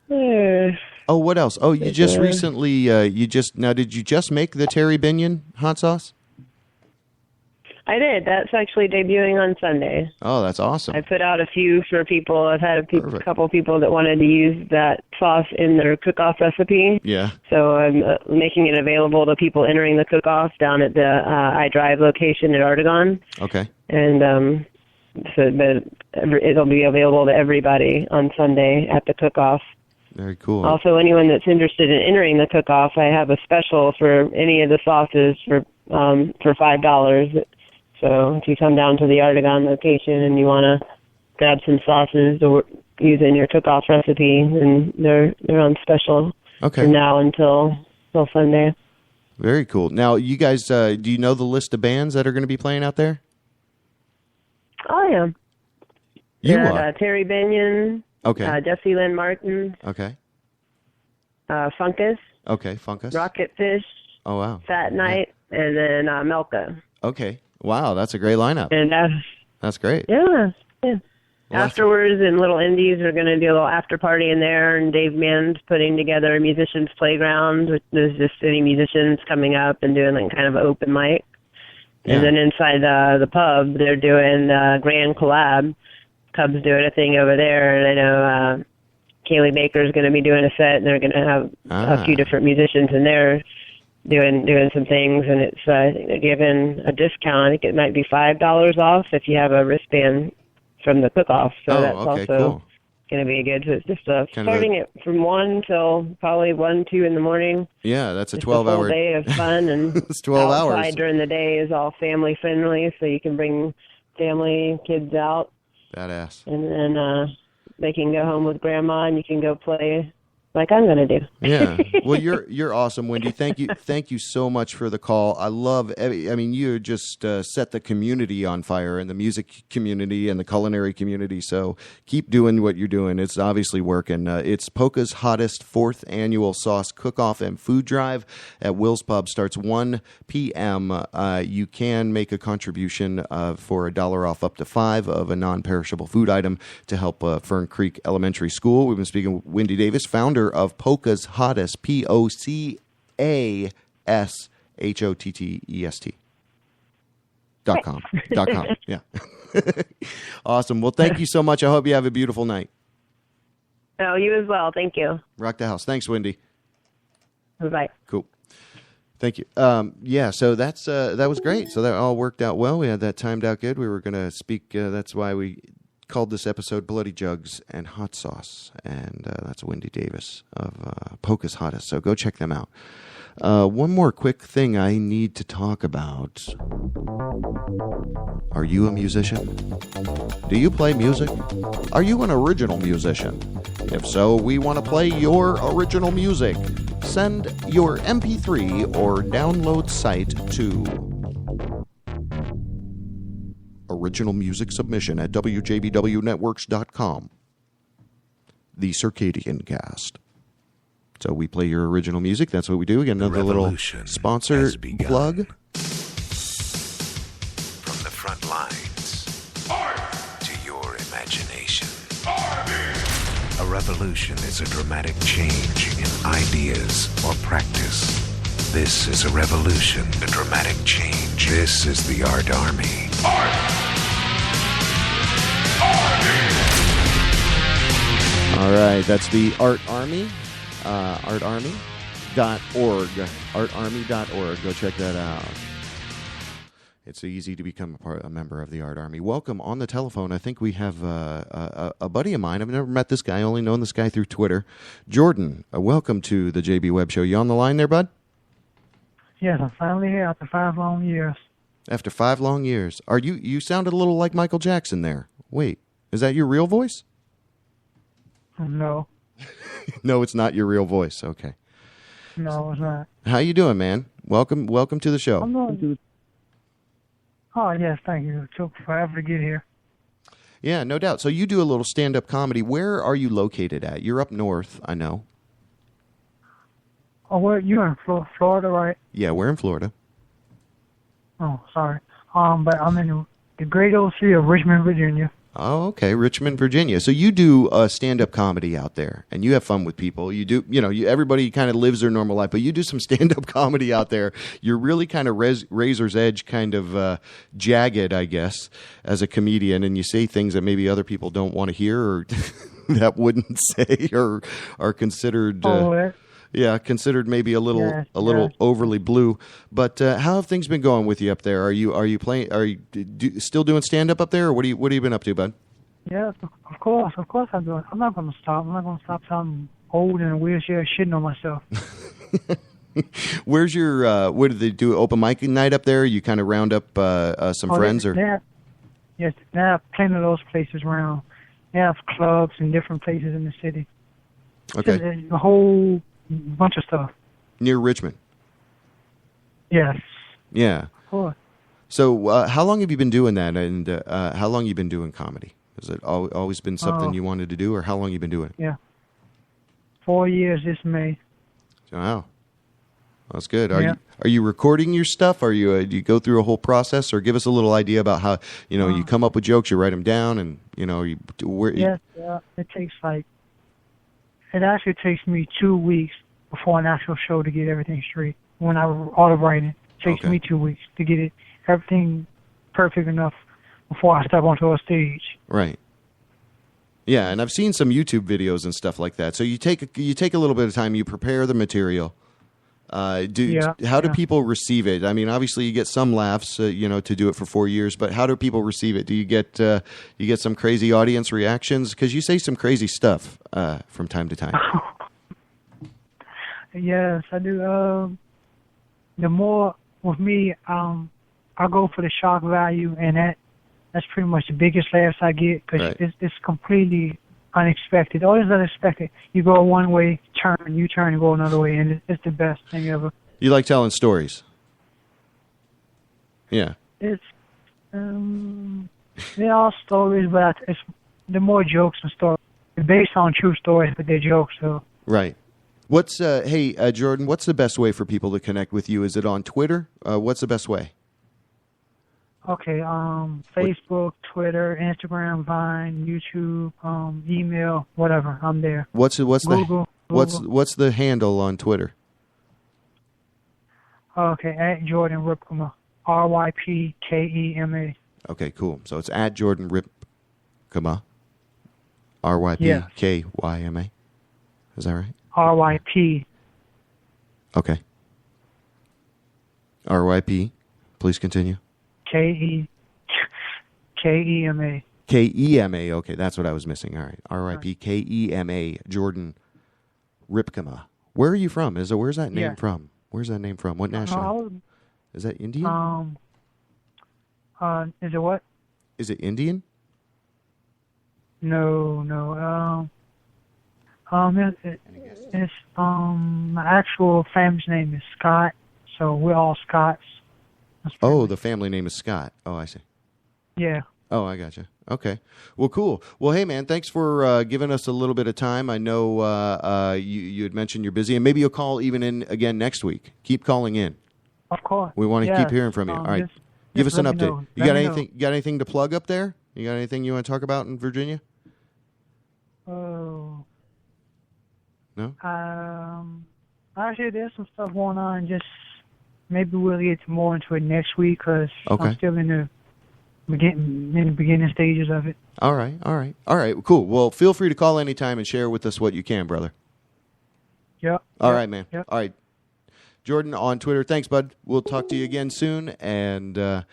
Speaker 2: what else? Oh, you just recently did you just make the Terry Binion hot sauce?
Speaker 7: I did. That's actually debuting on Sunday.
Speaker 2: Oh, that's awesome.
Speaker 7: I put out a few for people. I've had a couple people that wanted to use that sauce in their cook-off recipe.
Speaker 2: Yeah.
Speaker 7: So I'm making it available to people entering the cook-off down at the iDrive location at Artigan.
Speaker 2: Okay.
Speaker 7: And it'll be available to everybody on Sunday at the cook-off.
Speaker 2: Very cool.
Speaker 7: Also, anyone that's interested in entering the cook-off, I have a special for any of the sauces for $5. So if you come down to the Artigan location and you want to grab some sauces or use in your cook-off recipe, then they're on special from now until Sunday.
Speaker 2: Very cool. Now, you guys, do you know the list of bands that are going to be playing out there?
Speaker 7: Oh, yeah.
Speaker 2: You are?
Speaker 7: Terry Binion.
Speaker 2: Okay.
Speaker 7: Jesse Lynn Martin.
Speaker 2: Okay.
Speaker 7: Funkus.
Speaker 2: Okay, Funkus.
Speaker 7: Rocket Fish.
Speaker 2: Oh, wow.
Speaker 7: Fat Night. And then Melka.
Speaker 2: Okay. Wow, that's a great lineup.
Speaker 7: And
Speaker 2: that's great.
Speaker 7: Yeah.
Speaker 2: Well,
Speaker 7: afterwards, and Little Indies are going to do a little after party in there, and Dave Mann's putting together a musician's playground, which there's just any musicians coming up and doing like kind of an open mic.
Speaker 2: Yeah.
Speaker 7: And then inside the pub, they're doing Grand Collab. Cubs doing a thing over there, and I know Kaylee Baker's going to be doing a set, and they're going to have a few different musicians in there doing some things, and it's I think they're giving a discount. I think it might be $5 off if you have a wristband from the cook-off. So that's also
Speaker 2: cool.
Speaker 7: going to be good. So it's just starting it from 1 till probably 1, 2 in the morning.
Speaker 2: Yeah, that's a
Speaker 7: Just
Speaker 2: 12-hour
Speaker 7: day of fun, and
Speaker 2: it's 12
Speaker 7: outside
Speaker 2: hours.
Speaker 7: during the day is all family friendly, so you can bring family, kids out.
Speaker 2: Badass.
Speaker 7: And then they can go home with grandma, and you can go play like I'm going to do.
Speaker 2: Yeah. Well, you're awesome, Wendy. Thank you so much for the call. I love. I mean, you just set the community on fire, and the music community and the culinary community. So keep doing what you're doing. It's obviously working. It's Polka's hottest 4th annual sauce cook-off and food drive at Will's Pub. Starts 1 p.m. You can make a contribution for $1 off up to $5 of a non-perishable food item to help Fern Creek Elementary School. We've been speaking with Wendy Davis, founder of Polka's Hottest, POCASHOTTEST.com. Yeah. Awesome. Well, thank you so much. I hope you have a beautiful night.
Speaker 7: Oh, you as well. Thank you.
Speaker 2: Rock the house. Thanks, Wendy.
Speaker 7: Bye.
Speaker 2: Cool. Thank you. Yeah, so that was great. So that all worked out well. We had that timed out good. We were going to speak. That's why we called this episode Bloody Jugs and Hot Sauce. And that's Wendy Davis of Pocus Hottest. So go check them out. One more quick thing I need to talk about. Are you a musician? Do you play music? Are you an original musician? If so, we want to play your original music. Send your MP3 or download site to original music submission at WJBWnetworks.com. The Circadian Cast. So we play your original music. That's what we do. Again, another little sponsor plug.
Speaker 8: From the front lines to your imagination. A revolution is a dramatic change in ideas or practice. This is a revolution, a dramatic change. This is the Art Army.
Speaker 2: All right, that's the Art Army. artarmy.org. artarmy.org. Go check that out. It's easy to become a member of the Art Army. Welcome on the telephone. I think we have a buddy of mine. I've never met this guy. Only known this guy through Twitter. Jordan, welcome to the JB Webb Show. You on the line there, bud?
Speaker 9: Yes, I'm finally here after 5 long years.
Speaker 2: After 5 long years. You sounded a little like Michael Jackson there. Wait, is that your real voice?
Speaker 9: No.
Speaker 2: No, it's not your real voice. Okay.
Speaker 9: No, it's not.
Speaker 2: How you doing, man? Welcome to the show.
Speaker 9: I'm doing. Oh, yes, thank you. It took forever to get here.
Speaker 2: Yeah, no doubt. So you do a little stand-up comedy. Where are you located at? You're up north, I know.
Speaker 9: Oh, where you're in Florida, right?
Speaker 2: Yeah, we're in Florida.
Speaker 9: Oh, sorry. But I'm in the great old city of Richmond, Virginia.
Speaker 2: Oh, okay, Richmond, Virginia. So you do stand-up comedy out there, and you have fun with people. You do, everybody kind of lives their normal life, but you do some stand-up comedy out there. You're really kind of razor's edge, kind of jagged, I guess, as a comedian, and you say things that maybe other people don't want to hear or that wouldn't say or are considered. Considered maybe a little overly blue. But how have things been going with you up there? Are you playing? Are you still doing stand up there, or what have you been up to, bud?
Speaker 9: Yes, of course I'm doing. I'm not going to stop. I'm not going to stop till I'm old and in a wheelchair, shitting on myself.
Speaker 2: Where's your? What do they do? Open mic night up there? You kind of round up some friends, or?
Speaker 9: Yes, they have plenty of those places around. They have clubs in different places in the city.
Speaker 2: Okay.
Speaker 9: Just a whole bunch of stuff.
Speaker 2: Near Richmond?
Speaker 9: Yes.
Speaker 2: Yeah.
Speaker 9: Of course.
Speaker 2: So how long have you been doing that, and how long have you been doing comedy? Has it always been something you wanted to do, or how long have you been doing it?
Speaker 9: Yeah. 4 years this May.
Speaker 2: Wow. That's good. Are you recording your stuff? Are you do you go through a whole process, or give us a little idea about how, you come up with jokes, you write them down, and,
Speaker 9: Yes, it takes it actually takes me 2 weeks before an actual show to get everything straight. When all the writing, it takes me 2 weeks to get everything perfect enough before I step onto a stage.
Speaker 2: Right. Yeah, and I've seen some YouTube videos and stuff like that. So you take a little bit of time, you prepare the material. How do people receive it? I mean, obviously you get some laughs, to do it for 4 years, but how do people receive it? Do you get some crazy audience reactions? Because you say some crazy stuff from time to time.
Speaker 9: Yes, I do. The more with me, I go for the shock value, and that's pretty much the biggest laughs I get because it's completely unexpected. Always unexpected. You go one way, you turn and go another way, and it's the best thing ever. You
Speaker 2: like telling stories? Yeah.
Speaker 9: It's they're all stories, but it's the more jokes and stories. They're based on true stories, but they're jokes. So
Speaker 2: right. What's Jordan? What's the best way for people to connect with you? Is it on Twitter? What's the best way?
Speaker 9: Okay, Facebook, Twitter, Instagram, Vine, YouTube, email, whatever. I'm there.
Speaker 2: What's
Speaker 9: Google.
Speaker 2: What's the handle on Twitter?
Speaker 9: Okay, at Jordan Ripkema, RYPKEMA.
Speaker 2: Okay, cool. So it's at Jordan Ripkema, RYPKYMA. Is that right?
Speaker 9: RYP.
Speaker 2: Okay. RYP. Please continue.
Speaker 9: KEMA.
Speaker 2: Kema. Okay, that's what I was missing. All right. R.I.P. Kema. Jordan Ripkema. Where are you from? Where's that name from? Where's that name from? What nationality? Is that Indian?
Speaker 9: Is it what?
Speaker 2: Is it Indian?
Speaker 9: No. It's my actual family's name is Scott, so we're all Scots.
Speaker 2: Oh, the family name is Scott. Oh, I see.
Speaker 9: Yeah.
Speaker 2: Oh, I gotcha. Okay. Well, cool. Well, hey, man, thanks for giving us a little bit of time. I know you had mentioned you're busy, and maybe you'll call even in again next week. Keep calling in.
Speaker 9: Of course.
Speaker 2: We want to keep hearing from you. All right. Give us an update. You got anything? You got anything to plug up there? You got anything you want to talk about in Virginia?
Speaker 9: Oh.
Speaker 2: No.
Speaker 9: Actually, there's some stuff going on. Just maybe we'll get more into it next week because I'm still in the beginning stages of it.
Speaker 2: All right. Cool. Well, feel free to call anytime and share with us what you can, brother.
Speaker 9: Yep.
Speaker 2: All right, man.
Speaker 9: Yep.
Speaker 2: All right. Jordan on Twitter. Thanks, bud. We'll talk to you again soon. And, man,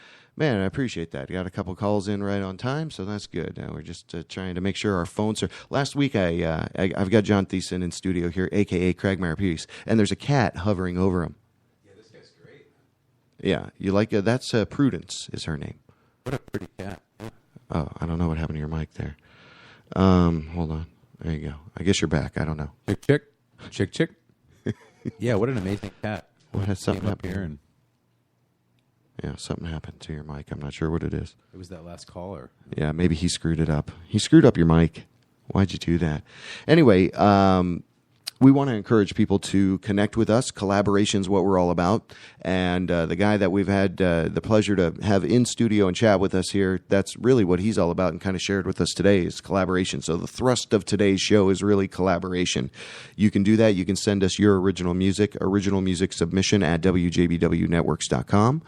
Speaker 2: I appreciate that. You got a couple calls in right on time, so that's good. We're just trying to make sure our phones are... Last week, I've got John Thiessen in studio here, a.k.a. Cragmire Peace, and there's a cat hovering over him.
Speaker 3: Yeah, this guy's great.
Speaker 2: Yeah. You like... that's Prudence is her name.
Speaker 3: What a pretty cat. Yeah.
Speaker 2: Oh, I don't know what happened to your mic there. Hold on. There you go. I guess you're back. I don't know.
Speaker 3: Chick. Yeah, what an amazing cat.
Speaker 2: What has something happened
Speaker 3: here?
Speaker 2: Yeah, something happened to your mic. I'm not sure what it is.
Speaker 3: It was that last caller.
Speaker 2: Yeah, maybe he screwed it up. He screwed up your mic. Why'd you do that? Anyway, we want to encourage people to connect with us. Collaboration's what we're all about. And the guy that we've had the pleasure to have in studio and chat with us here, that's really what he's all about and kind of shared with us today is collaboration. So the thrust of today's show is really collaboration. You can do that. You can send us your original music submission at WJBWnetworks.com.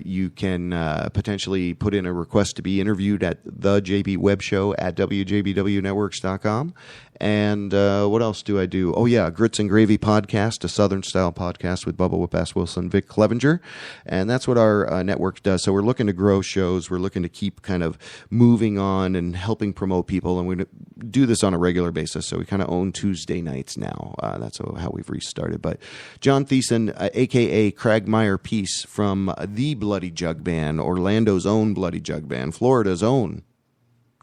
Speaker 2: You can potentially put in a request to be interviewed at the JB Web Show at WJBWnetworks.com. And what else do I do? Oh, yeah, Grits and Gravy podcast, a Southern-style podcast with Bubba Whip-Ass Wilson, Vic Clevenger. And that's what our network does. So we're looking to grow shows. We're looking to keep kind of moving on and helping promote people. And we do this on a regular basis. So we kind of own Tuesday nights now. That's how we've restarted. But John Thiessen, a.k.a. Cragmire Peace from the Bloody Jug Band, Orlando's own Bloody Jug Band, Florida's own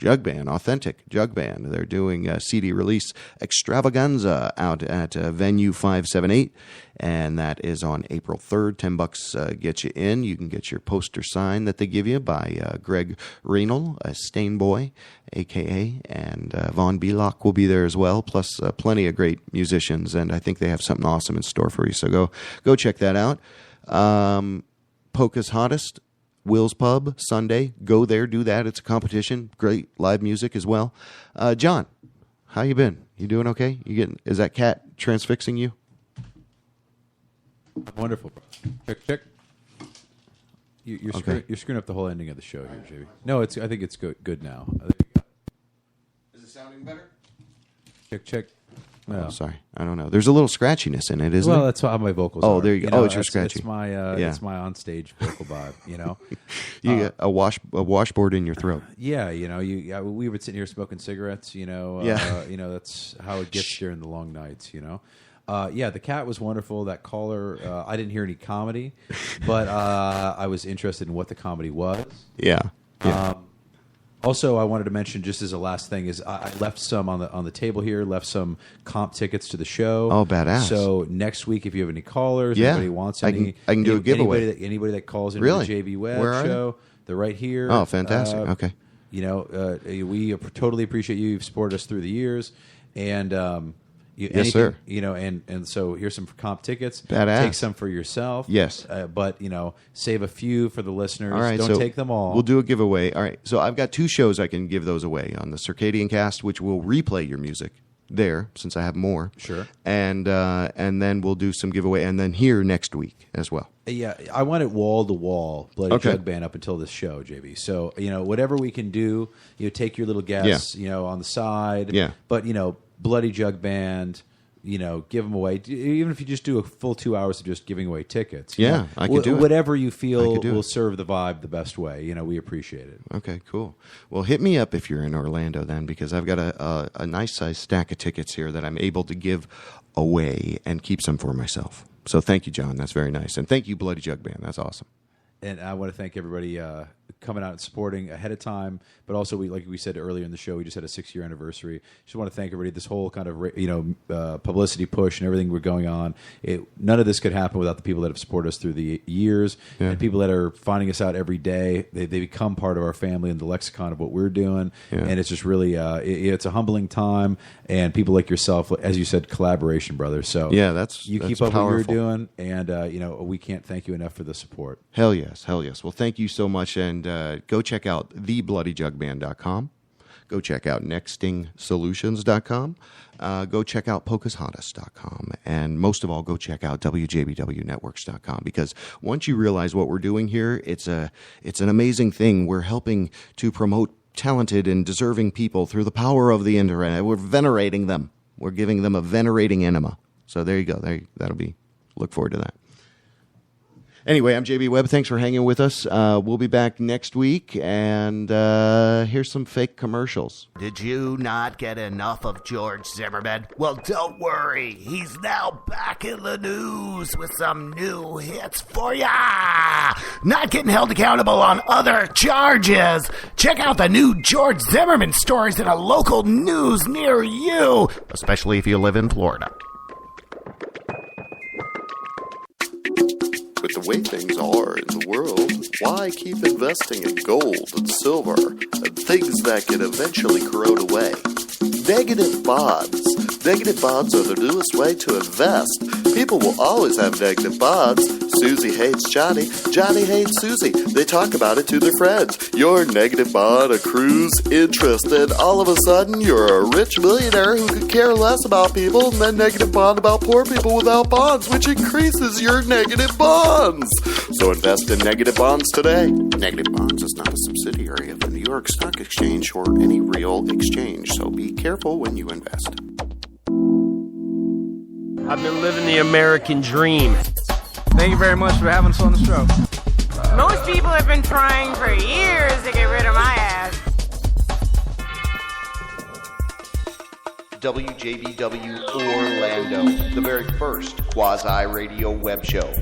Speaker 2: Jug Band, authentic Jug Band. They're doing a CD release extravaganza out at Venue 578, and that is on April 3rd. $10 gets you in. You can get your poster signed that they give you by Greg Raynal, a Stain Boy, a.k.a., and Von Belock will be there as well, plus plenty of great musicians, and I think they have something awesome in store for you, so go check that out. Polka's Hottest, Will's Pub, Sunday. Go there, do that. It's a competition. Great live music as well. John, how you been? You doing okay? Is that cat transfixing you?
Speaker 3: Wonderful. Check. You're screwing up the whole ending of the show here, JB. No, I think it's good now.
Speaker 2: Is it sounding better?
Speaker 3: Check.
Speaker 2: Oh, sorry. I don't know. There's a little scratchiness in it, isn't
Speaker 3: well,
Speaker 2: it?
Speaker 3: that's how my vocals
Speaker 2: are.
Speaker 3: Oh,
Speaker 2: there you go. It's your scratchy.
Speaker 3: It's my it's my onstage vocal vibe, you know.
Speaker 2: You get a washboard in your throat.
Speaker 3: Yeah, you know, we were sitting here smoking cigarettes, you know.
Speaker 2: Yeah.
Speaker 3: You know, that's how it gets during the long nights, you know. Yeah, the cat was wonderful. That caller, I didn't hear any comedy, but I was interested in what the comedy was.
Speaker 2: Yeah.
Speaker 3: Also, I wanted to mention, just as a last thing, is I left some on the table here. Left some comp tickets to the show.
Speaker 2: Oh, badass!
Speaker 3: So next week, if you have any callers, anybody wants any,
Speaker 2: I can do a giveaway.
Speaker 3: Anybody that calls into
Speaker 2: Really?
Speaker 3: the JB Web
Speaker 2: Where are
Speaker 3: Show, they're right here.
Speaker 2: Oh, fantastic! Okay.
Speaker 3: You know, we totally appreciate you. You've supported us through the years, and
Speaker 2: yes, sir.
Speaker 3: You know, and so here's some comp tickets.
Speaker 2: Badass.
Speaker 3: Take some for yourself.
Speaker 2: Yes.
Speaker 3: But, you know, save a few for the listeners.
Speaker 2: All right,
Speaker 3: Don't take them all.
Speaker 2: We'll do a giveaway. All right. So I've got 2 shows I can give those away on the Circadian Cast, which will replay your music there since I have more.
Speaker 3: Sure.
Speaker 2: And then we'll do some giveaway, and then here next week as well.
Speaker 3: Yeah, I want it wall to wall, Bloody Jug Band up until this show, JB. So, you know, whatever we can do, you know, take your little guests, you know, on the side.
Speaker 2: Yeah.
Speaker 3: But, you know, Bloody Jug Band, give them away. Even if you just do a full 2 hours of just giving away tickets.
Speaker 2: Yeah, I could do it.
Speaker 3: Whatever you feel will serve the vibe the best way. We appreciate it.
Speaker 2: Okay, cool. Well, hit me up if you're in Orlando then, because I've got a nice size stack of tickets here that I'm able to give away and keep some for myself. So thank you, John. That's very nice. And thank you, Bloody Jug Band. That's awesome.
Speaker 3: And I want to thank everybody coming out and supporting ahead of time. But also, like we said earlier in the show, we just had a 6-year anniversary. Just want to thank everybody. This whole kind of publicity push and everything we're going on. None of this could happen without the people that have supported us through the years and people that are finding us out every day. They become part of our family and the lexicon of what we're doing. Yeah. And it's just really it's a humbling time. And people like yourself, as you said, collaboration, brother. So you keep up
Speaker 2: powerful.
Speaker 3: what you're doing, and we can't thank you enough for the support.
Speaker 2: Hell yes. Well, thank you so much, and go check out thebloodyjugband.com. Go check out nextingsolutions.com. Go check out pocahontas.com. And most of all, go check out WJBWnetworks.com, because once you realize what we're doing here, it's an amazing thing. We're helping to promote talented and deserving people through the power of the internet. We're venerating them. We're giving them a venerating enema. So there you go. Look forward to that. Anyway, I'm JB Webb. Thanks for hanging with us. We'll be back next week, and here's some fake commercials.
Speaker 10: Did you not get enough of George Zimmerman? Well, don't worry. He's now back in the news with some new hits for ya. Not getting held accountable on other charges. Check out the new George Zimmerman stories in a local news near you, especially if you live in Florida.
Speaker 1: With the way things are in the world, why keep investing in gold and silver and things that can eventually corrode away? Negative bonds. Negative bonds are the newest way to invest. People will always have negative bonds. Susie hates Johnny. Johnny hates Susie. They talk about it to their friends. Your negative bond accrues interest, and all of a sudden you're a rich millionaire who could care less about people, and then negative bond about poor people without bonds, which increases your negative bonds. So invest in negative bonds today. Negative bonds is not a subsidiary of the New York Stock Exchange or any real exchange, so be careful when you invest.
Speaker 11: I've been living the American dream.
Speaker 12: Thank you very much for having us on the show.
Speaker 13: Most people have been trying for years to get rid of my ass.
Speaker 1: WJBW Orlando, the very first quasi-radio web show.